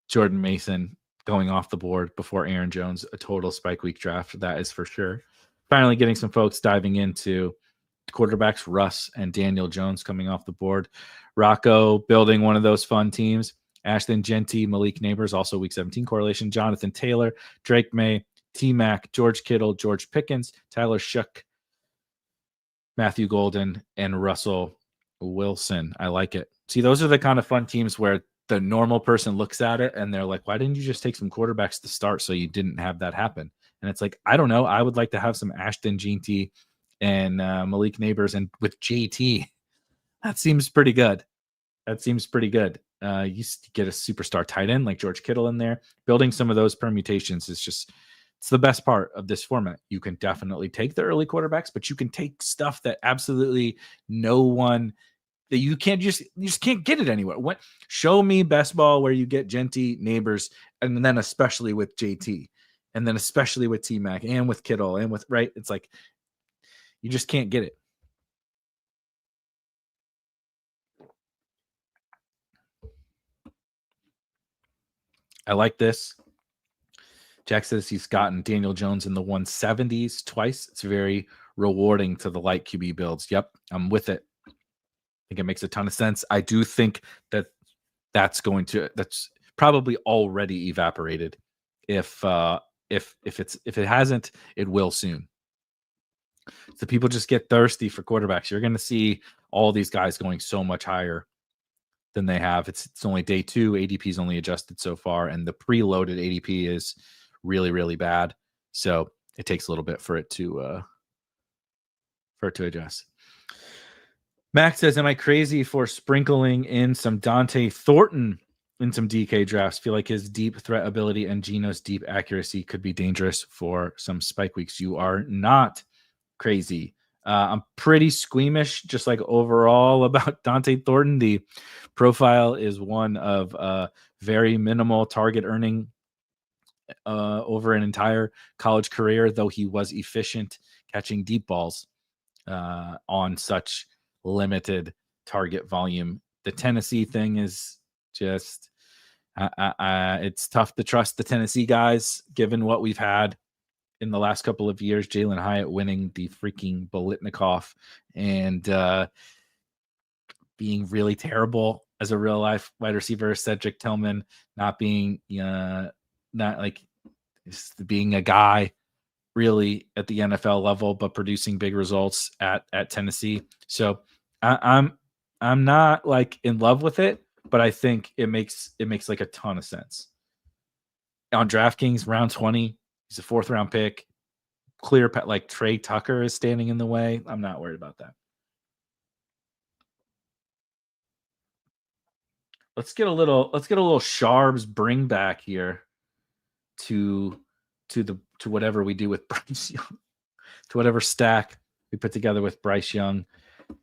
Jordan Mason going off the board before Aaron Jones, a total spike week draft. That is for sure. Finally getting some folks diving into quarterbacks, Russ and Daniel Jones coming off the board. Rocco building one of those fun teams. Ashton Genty, Malik Neighbors, also week 17 correlation. Jonathan Taylor, Drake May, T-Mac, George Kittle, George Pickens, Tyler Shook, Matthew Golden, and Russell Wilson. I like it. See, those are the kind of fun teams where the normal person looks at it and they're like, why didn't you just take some quarterbacks to start so you didn't have that happen? And it's like, I don't know. I would like to have some Ashton Genty and Malik Neighbors and with JT. That seems pretty good. You get a superstar tight end like George Kittle in there. Building some of those permutations is just, it's the best part of this format. You can definitely take the early quarterbacks, but you can take stuff that absolutely no one, that you just can't get it anywhere. Show me best ball where you get Genty, Neighbors, and then especially with JT, and then especially with T-Mac and with Kittle and with, right? It's like, you just can't get it. I like this. Jack says he's gotten Daniel Jones in the 170s twice. It's very rewarding to the light QB builds. Yep, I'm with it. I think it makes a ton of sense. I do think that that's probably already evaporated. If it hasn't, it will soon. So people just get thirsty for quarterbacks. You're going to see all these guys going so much higher than they have. It's only day 2. ADP is only adjusted so far, and the preloaded ADP is really, really bad. So it takes a little bit for it to adjust. Max says, am I crazy for sprinkling in some Dante Thornton in some DK drafts? Feel like his deep threat ability and Geno's deep accuracy could be dangerous for some spike weeks. You are not crazy. I'm pretty squeamish, just like overall about Dante Thornton. The profile is one of very minimal target earning over an entire college career, though he was efficient catching deep balls on such limited target volume. The Tennessee thing is just it's tough to trust the Tennessee guys given what we've had in the last couple of years. Jalen Hyatt winning the freaking Bolitnikoff and being really terrible as a real life wide receiver. Cedric Tillman not being not like being a guy really at the NFL level, but producing big results at Tennessee. So I'm not like in love with it, but I think it makes like a ton of sense. On DraftKings, round 20, he's a 4th round pick. Clear, like Trey Tucker is standing in the way. I'm not worried about that. Let's get a little Sharbs bring back here to whatever we do with Bryce Young, to whatever stack we put together with Bryce Young.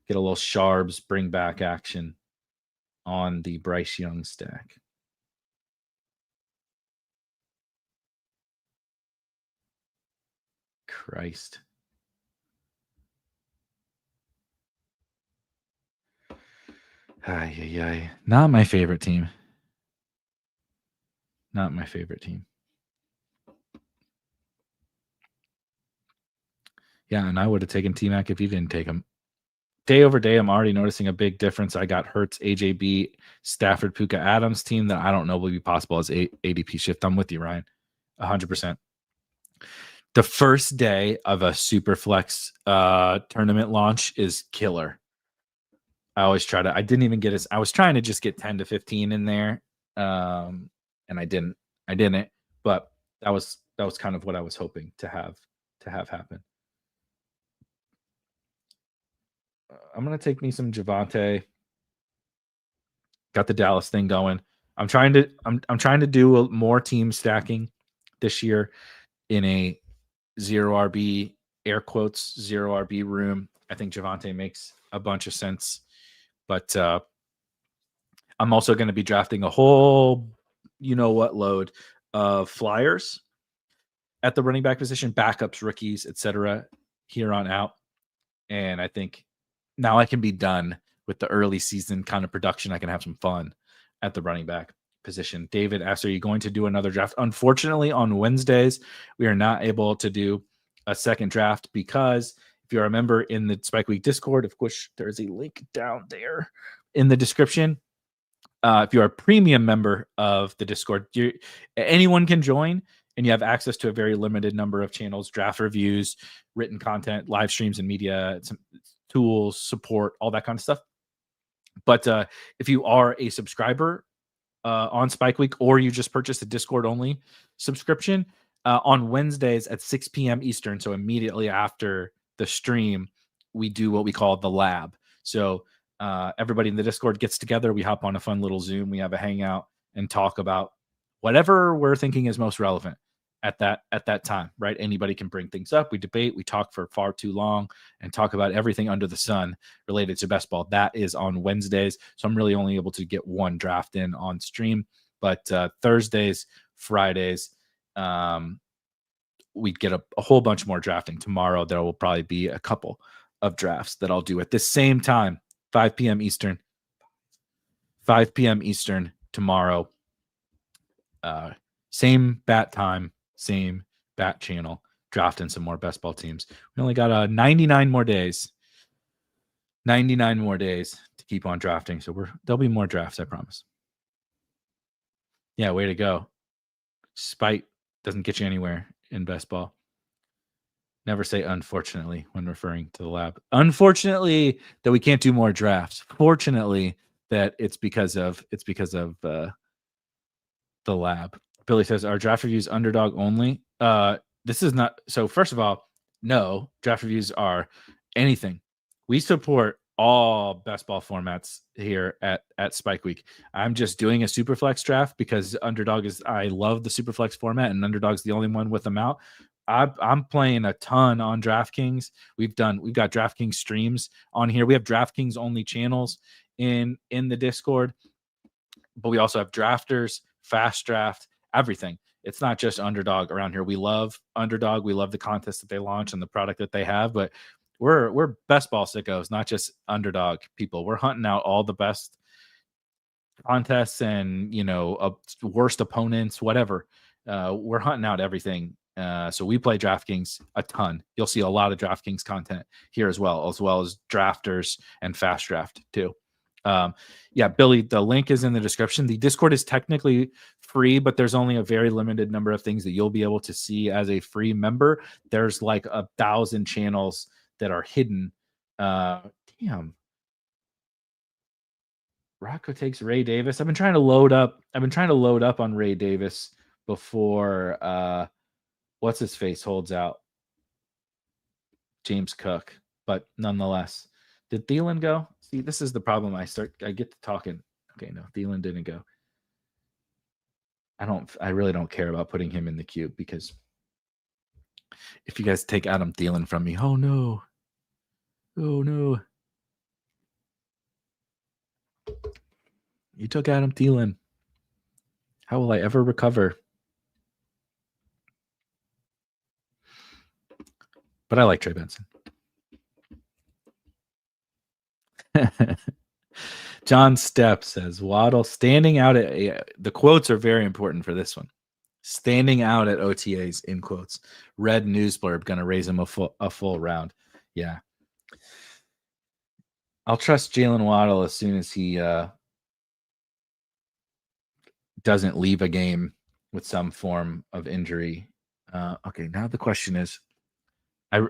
Get a little Sharbs bring back action on the Bryce Young stack. Christ. Ay. Not my favorite team. Not my favorite team. Yeah, and I would have taken T-Mac if you didn't take him. Day over day, I'm already noticing a big difference. I got Hurts, AJB, Stafford, Puka Adams team that I don't know will be possible as ADP shift. I'm with you, Ryan. 100%. The first day of a Superflex tournament launch is killer. I always try to. I didn't even get I was trying to just get 10 to 15 in there, and I didn't. But that was kind of what I was hoping to have happen. I'm gonna take me some Javonte. Got the Dallas thing going. I'm trying to do more team stacking this year in a 0 RB, air quotes, 0 RB room. I think Javonte makes a bunch of sense. But I'm also going to be drafting a whole, load of flyers at the running back position, backups, rookies, etc. here on out. And I think now I can be done with the early season kind of production. I can have some fun at the running back position. David asks, are you going to do another draft? Unfortunately, on Wednesdays, we are not able to do a second draft because if you remember in the Spike Week Discord, of course, there is a link down there in the description. If you're a premium member of the Discord, anyone can join, and you have access to a very limited number of channels, draft reviews, written content, live streams and media, some tools, support, all that kind of stuff. But if you are a subscriber on Spike Week, or you just purchased a Discord only subscription, on Wednesdays at 6 p.m. Eastern, so immediately after the stream, we do what we call the lab. So everybody in the Discord gets together. We hop on a fun little Zoom. We have a hangout and talk about whatever we're thinking is most relevant at that time, right? Anybody can bring things up. We debate. We talk for far too long and talk about everything under the sun related to best ball. That is on Wednesdays. So I'm really only able to get one draft in on stream. But Thursdays, Fridays, we get a whole bunch more drafting. Tomorrow, there will probably be a couple of drafts that I'll do at the same time, 5 p.m. Eastern. 5 p.m. Eastern tomorrow. Same bat time, same bat channel, drafting some more best ball teams. We only got 99 more days. 99 more days to keep on drafting. So there'll be more drafts, I promise. Yeah, way to go. Spite doesn't get you anywhere in best ball. Never say unfortunately when referring to the lab. Unfortunately that we can't do more drafts. Fortunately that it's because of the lab. Billy says, our draft reviews Underdog only? this is not so. First of all, no draft reviews are anything. We support all best ball formats here at Spike Week. I'm just doing a Superflex draft because Underdog is. I love the Superflex format, and Underdog's the only one with them out. I'm playing a ton on DraftKings. We've got DraftKings streams on here. We have DraftKings only channels in the Discord, but we also have drafters, fast draft, everything. It's not just Underdog around here. We love Underdog. We love the contest that they launch and the product that they have, but we're best ball sickos, not just Underdog people. We're hunting out all the best contests and worst opponents, whatever. We're hunting out everything. So we play DraftKings a ton. You'll see a lot of DraftKings content here as well as drafters and fast draft too. Yeah, Billy, the link is in the description. The Discord is technically free, but there's only a very limited number of things that you'll be able to see as a free member. There's like 1,000 channels that are hidden. Damn. Rocco takes Ray Davis. I've been trying to load up on Ray Davis before what's his face holds out. James Cook. But nonetheless, did Thielen go? See, this is the problem. I get to talking. Okay, no, Thielen didn't go. I really don't care about putting him in the queue because if you guys take Adam Thielen from me, oh no. You took Adam Thielen. How will I ever recover? But I like Trey Benson. John Stepp says Waddle standing out at the quotes are very important for this one. Standing out at OTAs in quotes. Red news blurb gonna raise him a full round. Yeah. I'll trust Jalen Waddle as soon as he doesn't leave a game with some form of injury. Okay, now the question is, I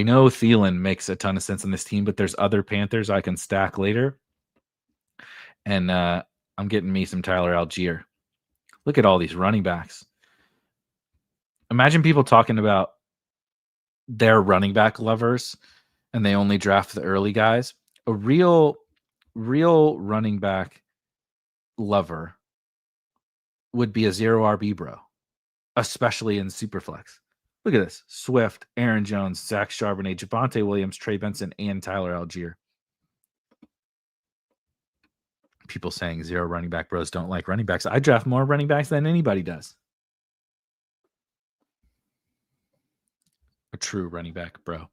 know Thielen makes a ton of sense on this team, but there's other Panthers I can stack later. And I'm getting me some Tyler Algier. Look at all these running backs. Imagine people talking about their running back lovers and they only draft the early guys. A real running back lover would be a 0 RB bro, especially in Superflex. Look at this. Swift, Aaron Jones, Zach Charbonnet, Javonte Williams, Trey Benson, and Tyler Algier. People saying 0 running back bros don't like running backs. I draft more running backs than anybody does. A true running back bro.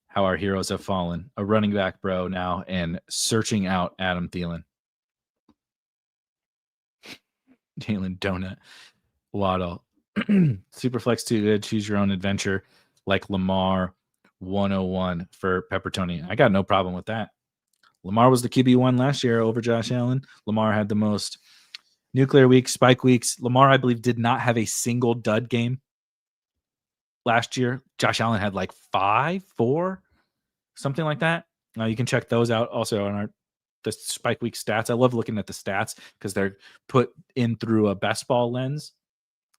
How our heroes have fallen. A running back bro now and searching out Adam Thielen. Jalen Donut. Waddle. Superflex too good. Choose your own adventure like Lamar 101 for Peppertoni. I got no problem with that. Lamar was the QB1 last year over Josh Allen. Lamar had the most nuclear weeks, spike weeks. Lamar, I believe, did not have a single dud game last year. Josh Allen had like 5, 4, something like that. Now you can check those out also on the spike week stats. I love looking at the stats because they're put in through a best ball lens.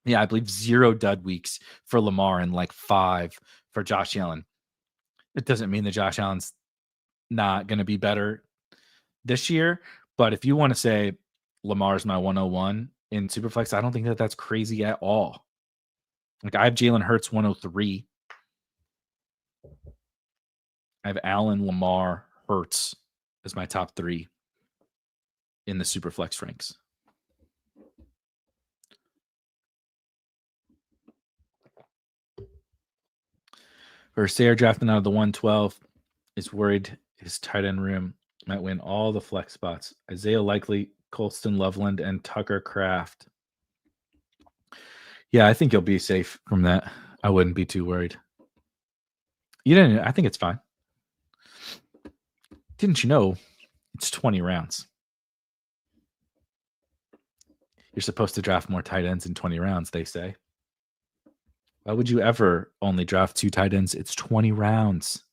Yeah, I believe 0 dud weeks for Lamar and like 5 for Josh Allen. It doesn't mean that Josh Allen's not going to be better this year, but if you want to say Lamar's my 101 in Superflex, I don't think that that's crazy at all. Like I have Jalen Hurts 103. I have Allen, Lamar, Hurts as my top 3 in the Superflex ranks. Versailles drafting out of the 112 is worried his tight end room might win all the flex spots. Isaiah Likely, Colston Loveland, and Tucker Kraft. Yeah, I think you'll be safe from that. I wouldn't be too worried. I think it's fine. Didn't you know it's 20 rounds? You're supposed to draft more tight ends in 20 rounds, they say. Why would you ever only draft 2 tight ends? It's 20 rounds.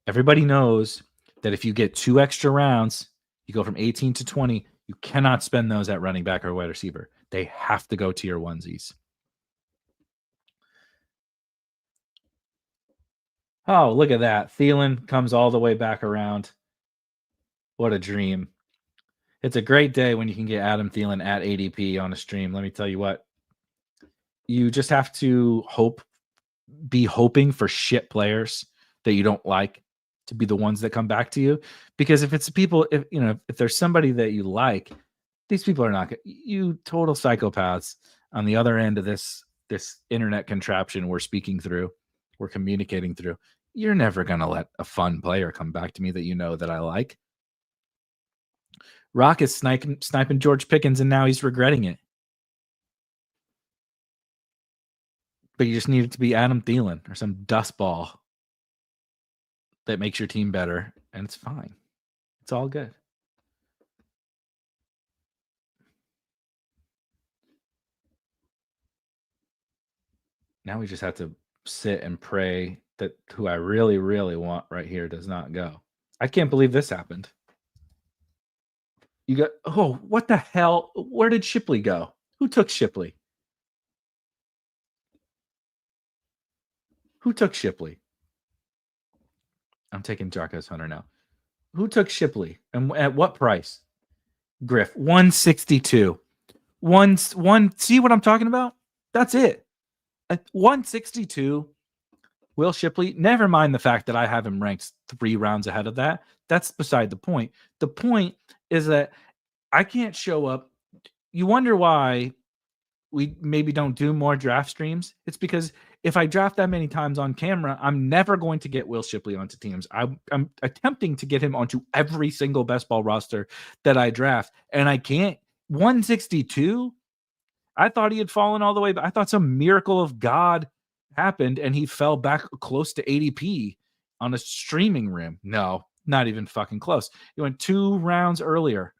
Everybody knows that if you get 2 extra rounds, you go from 18 to 20, you cannot spend those at running back or wide receiver. They have to go to your onesies. Oh, look at that. Thielen comes all the way back around. What a dream. It's a great day when you can get Adam Thielen at ADP on a stream. Let me tell you what. You just have to be hoping for shit players that you don't like to be the ones that come back to you. Because if it's people, if there's somebody that you like, these people are not you total psychopaths on the other end of this internet contraption we're speaking through, we're communicating through. You're never gonna let a fun player come back to me that you know that I like. Rock is sniping George Pickens, and now he's regretting it. But you just need it to be Adam Thielen or some dustball that makes your team better, and it's fine. It's all good. Now we just have to sit and pray that who I really, really want right here does not go. I can't believe this happened. You got, what the hell? Where did Shipley go? Who took Shipley? Who took Shipley? I'm taking Jarkos Hunter now. Who took Shipley? And at what price? Griff, 162. One, see what I'm talking about? That's it. At 162, Will Shipley, never mind the fact that I have him ranked 3 rounds ahead of that. That's beside the point. The point is that I can't show up. You wonder why we maybe don't do more draft streams. It's because if I draft that many times on camera, I'm never going to get Will Shipley onto teams. I'm attempting to get him onto every single best ball roster that I draft, and I can't. 162? I thought he had fallen all the way, but I thought some miracle of God happened and he fell back close to ADP on a streaming rim. No, not even fucking close. He went 2 rounds earlier.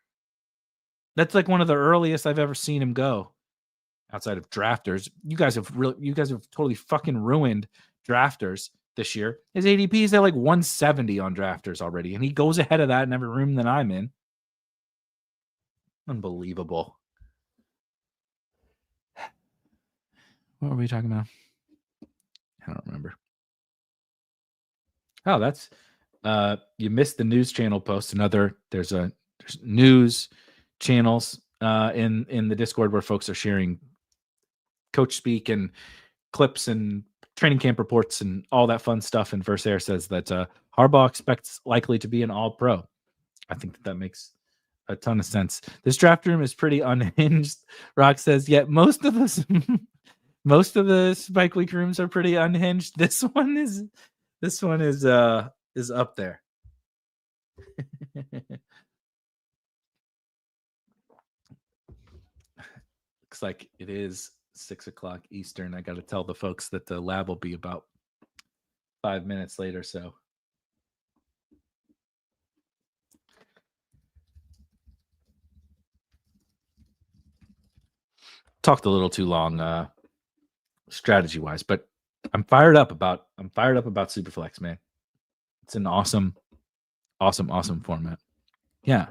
That's like one of the earliest I've ever seen him go outside of drafters. You guys have totally fucking ruined drafters this year. His ADP is at like 170 on drafters already, and he goes ahead of that in every room that I'm in. Unbelievable. What were we talking about? I don't remember. Oh, that's you missed the news channel post. There's news channels in the Discord where folks are sharing coach speak and clips and training camp reports and all that fun stuff. And Verse Air says that Harbaugh expects likely to be an all-pro. I think that makes a ton of sense. This draft room is pretty unhinged. Rock says, yeah, most of the Spike Week rooms are pretty unhinged. This one is up there. Looks like it is 6:00 Eastern. I got to tell the folks that the lab will be about 5 minutes later. So talked a little too long strategy wise, but I'm fired up about Superflex, man. It's an awesome format. Yeah.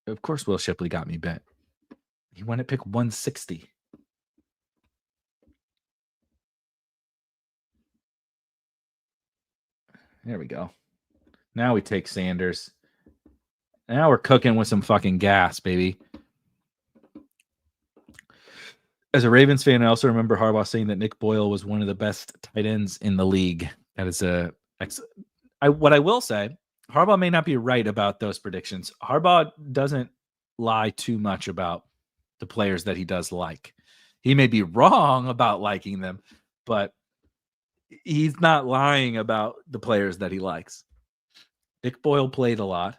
Of course Will Shipley got me bet. He went at pick 160. There we go. Now we take Sanders. Now we're cooking with some fucking gas, baby. As a Ravens fan, I also remember Harbaugh saying that Nick Boyle was one of the best tight ends in the league. That is what I will say, Harbaugh may not be right about those predictions. Harbaugh doesn't lie too much about the players that he does like. He may be wrong about liking them, but he's not lying about the players that he likes. Nick Boyle played a lot.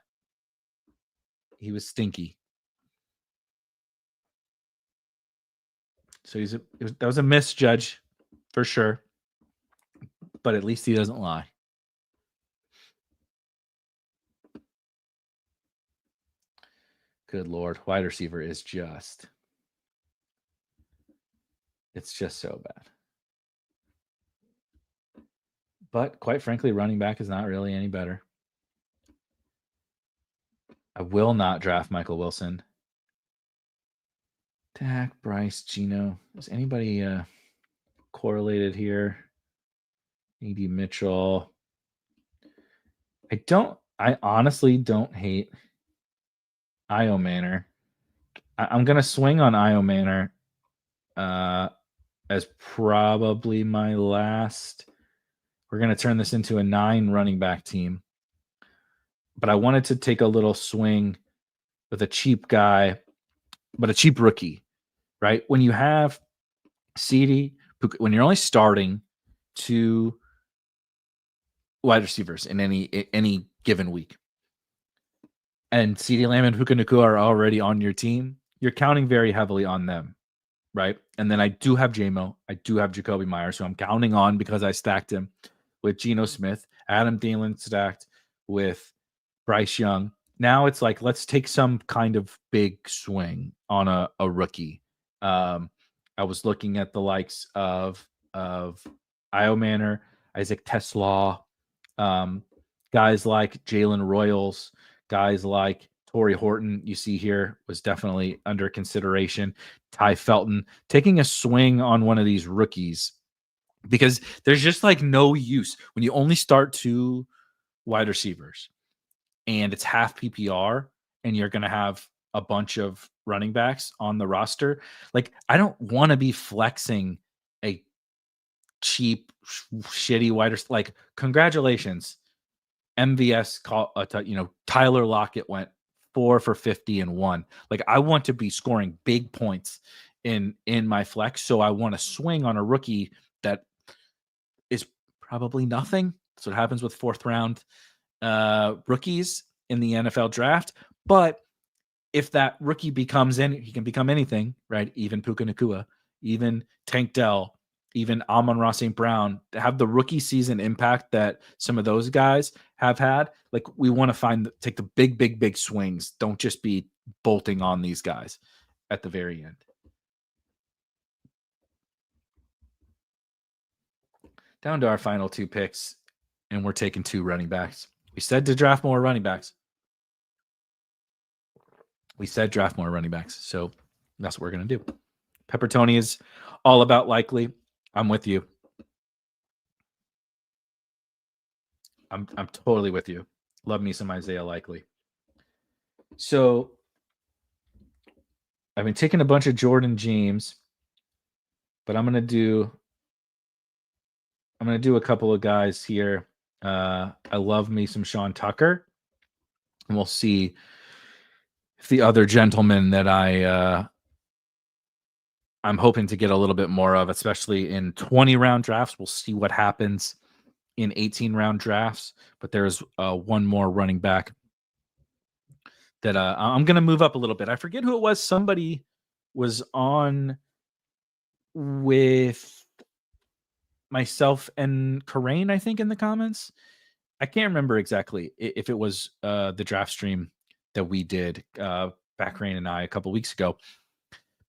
He was stinky. So that was a misjudge for sure. But at least he doesn't lie. Good Lord. Wide receiver is it's just so bad. But quite frankly, running back is not really any better. I will not draft Michael Wilson. Dak, Bryce, Gino. Is anybody correlated here? A.D. Mitchell. I honestly don't hate Io Manor. I'm going to swing on Io Manor as probably my last. We're going to turn this into a 9 running back team. But I wanted to take a little swing with a cheap guy, but a cheap rookie, right? When you have CD, when you're only starting 2 wide receivers in any given week, and CD Lamb and Puka Nacua are already on your team, you're counting very heavily on them, right? And then I do have JMO, I do have Jacoby Myers, who I'm counting on because I stacked him with Geno Smith, Adam Thielen stacked with Bryce Young. Now it's like, let's take some kind of big swing on a rookie. I was looking at the likes of Io Manor, Isaac Tesla, guys like Jalen Royals, guys like Torrey Horton, you see here, was definitely under consideration. Ty Felton, taking a swing on one of these rookies, because there's just like no use when you only start 2 wide receivers and it's half PPR and you're going to have a bunch of running backs on the roster. Like, I don't want to be flexing a cheap, shitty wide receiver. Like, congratulations. MVS Tyler Lockett went 4 for 50 and 1. Like, I want to be scoring big points in my flex. So I want to swing on a rookie that is probably nothing. That's what happens with 4th round rookies in the NFL draft. But if that rookie he can become anything, right? Even Puka Nacua, even Tank Dell, even Amon-Ra St. Brown, to have the rookie season impact that some of those guys have had. Like, we want to take the big swings. Don't just be bolting on these guys at the very end. Down to our final 2 picks, and we're taking 2 running backs. We said to draft more running backs. So that's what we're going to do. Pepper Tony is all about likely. I'm with you. I'm totally with you. Love me some Isaiah Likely. So I've been taking a bunch of Jordan James, but I'm gonna do a couple of guys here. I love me some Sean Tucker, and we'll see if the other gentleman that I'm hoping to get a little bit more of, especially in 20-round drafts. We'll see what happens in 18-round drafts, but there's one more running back that I'm going to move up a little bit. I forget who it was. Somebody was on with myself and Karain, I think, in the comments. I can't remember exactly if it was the draft stream that we did, Backrain and I, a couple weeks ago.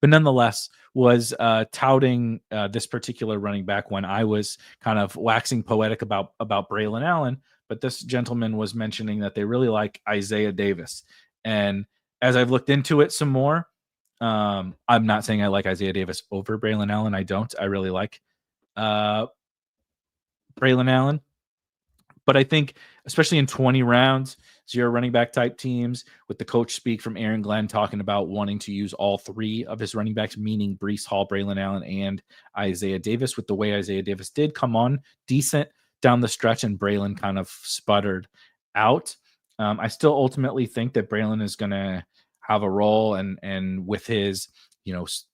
But nonetheless, was touting this particular running back when I was kind of waxing poetic about Braylon Allen. But this gentleman was mentioning that they really like Isaiah Davis. And as I've looked into it some more, I'm not saying I like Isaiah Davis over Braylon Allen. I don't. I really like Braylon Allen. But I think, especially in 20 rounds, 0 running back type teams, with the coach speak from Aaron Glenn talking about wanting to use all 3 of his running backs, meaning Breece Hall, Braylon Allen, and Isaiah Davis, with the way Isaiah Davis did come on decent down the stretch and Braylon kind of sputtered out. I still ultimately think that Braylon is going to have a role, and with his,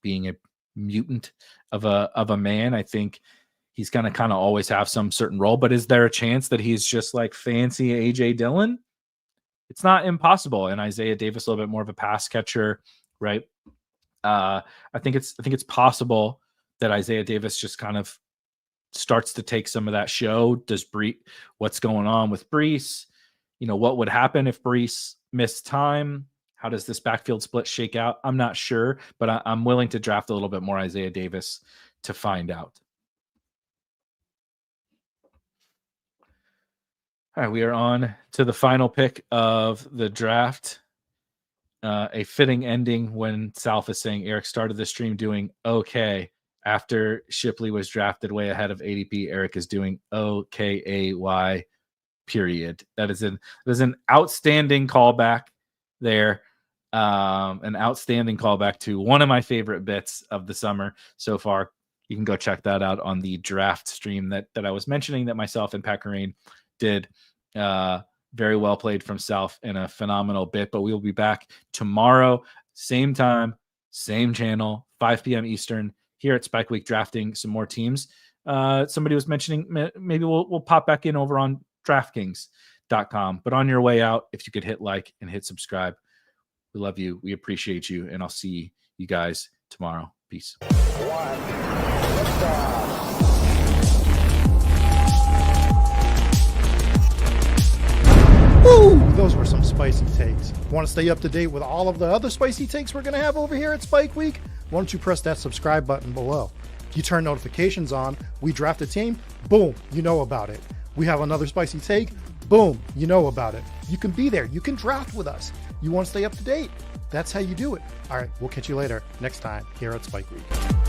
being a mutant of a man, I think he's going to kind of always have some certain role. But is there a chance that he's just like fancy AJ Dillon? It's not impossible. And Isaiah Davis, a little bit more of a pass catcher, right? I think it's possible that Isaiah Davis just kind of starts to take some of that show. What's going on with Breece? What would happen if Breece missed time? How does this backfield split shake out? I'm not sure, but I'm willing to draft a little bit more Isaiah Davis to find out. All right, we are on to the final pick of the draft. A fitting ending when Salf is saying Eric started the stream doing okay after Shipley was drafted way ahead of ADP, Erik is doing OKAY period. That is an outstanding callback there. An outstanding callback to one of my favorite bits of the summer so far. You can go check that out on the draft stream that I was mentioning that myself and Pat Carine did. Very well played from South in a phenomenal bit, but we will be back tomorrow, same time, same channel, 5 p.m. Eastern here at Spike Week, drafting some more teams. Somebody was mentioning maybe we'll pop back in over on DraftKings.com, but on your way out, if you could hit like and hit subscribe, we love you. We appreciate you. And I'll see you guys tomorrow. Peace. Woo! Those were some spicy takes. Want to stay up to date with all of the other spicy takes we're going to have over here at Spike Week? Why don't you press that subscribe button below? If you turn notifications on, we draft a team, boom, you know about it. We have another spicy take, boom, you know about it. You can be there. You can draft with us. You want to stay up to date? That's how you do it. All right, we'll catch you later next time here at Spike Week.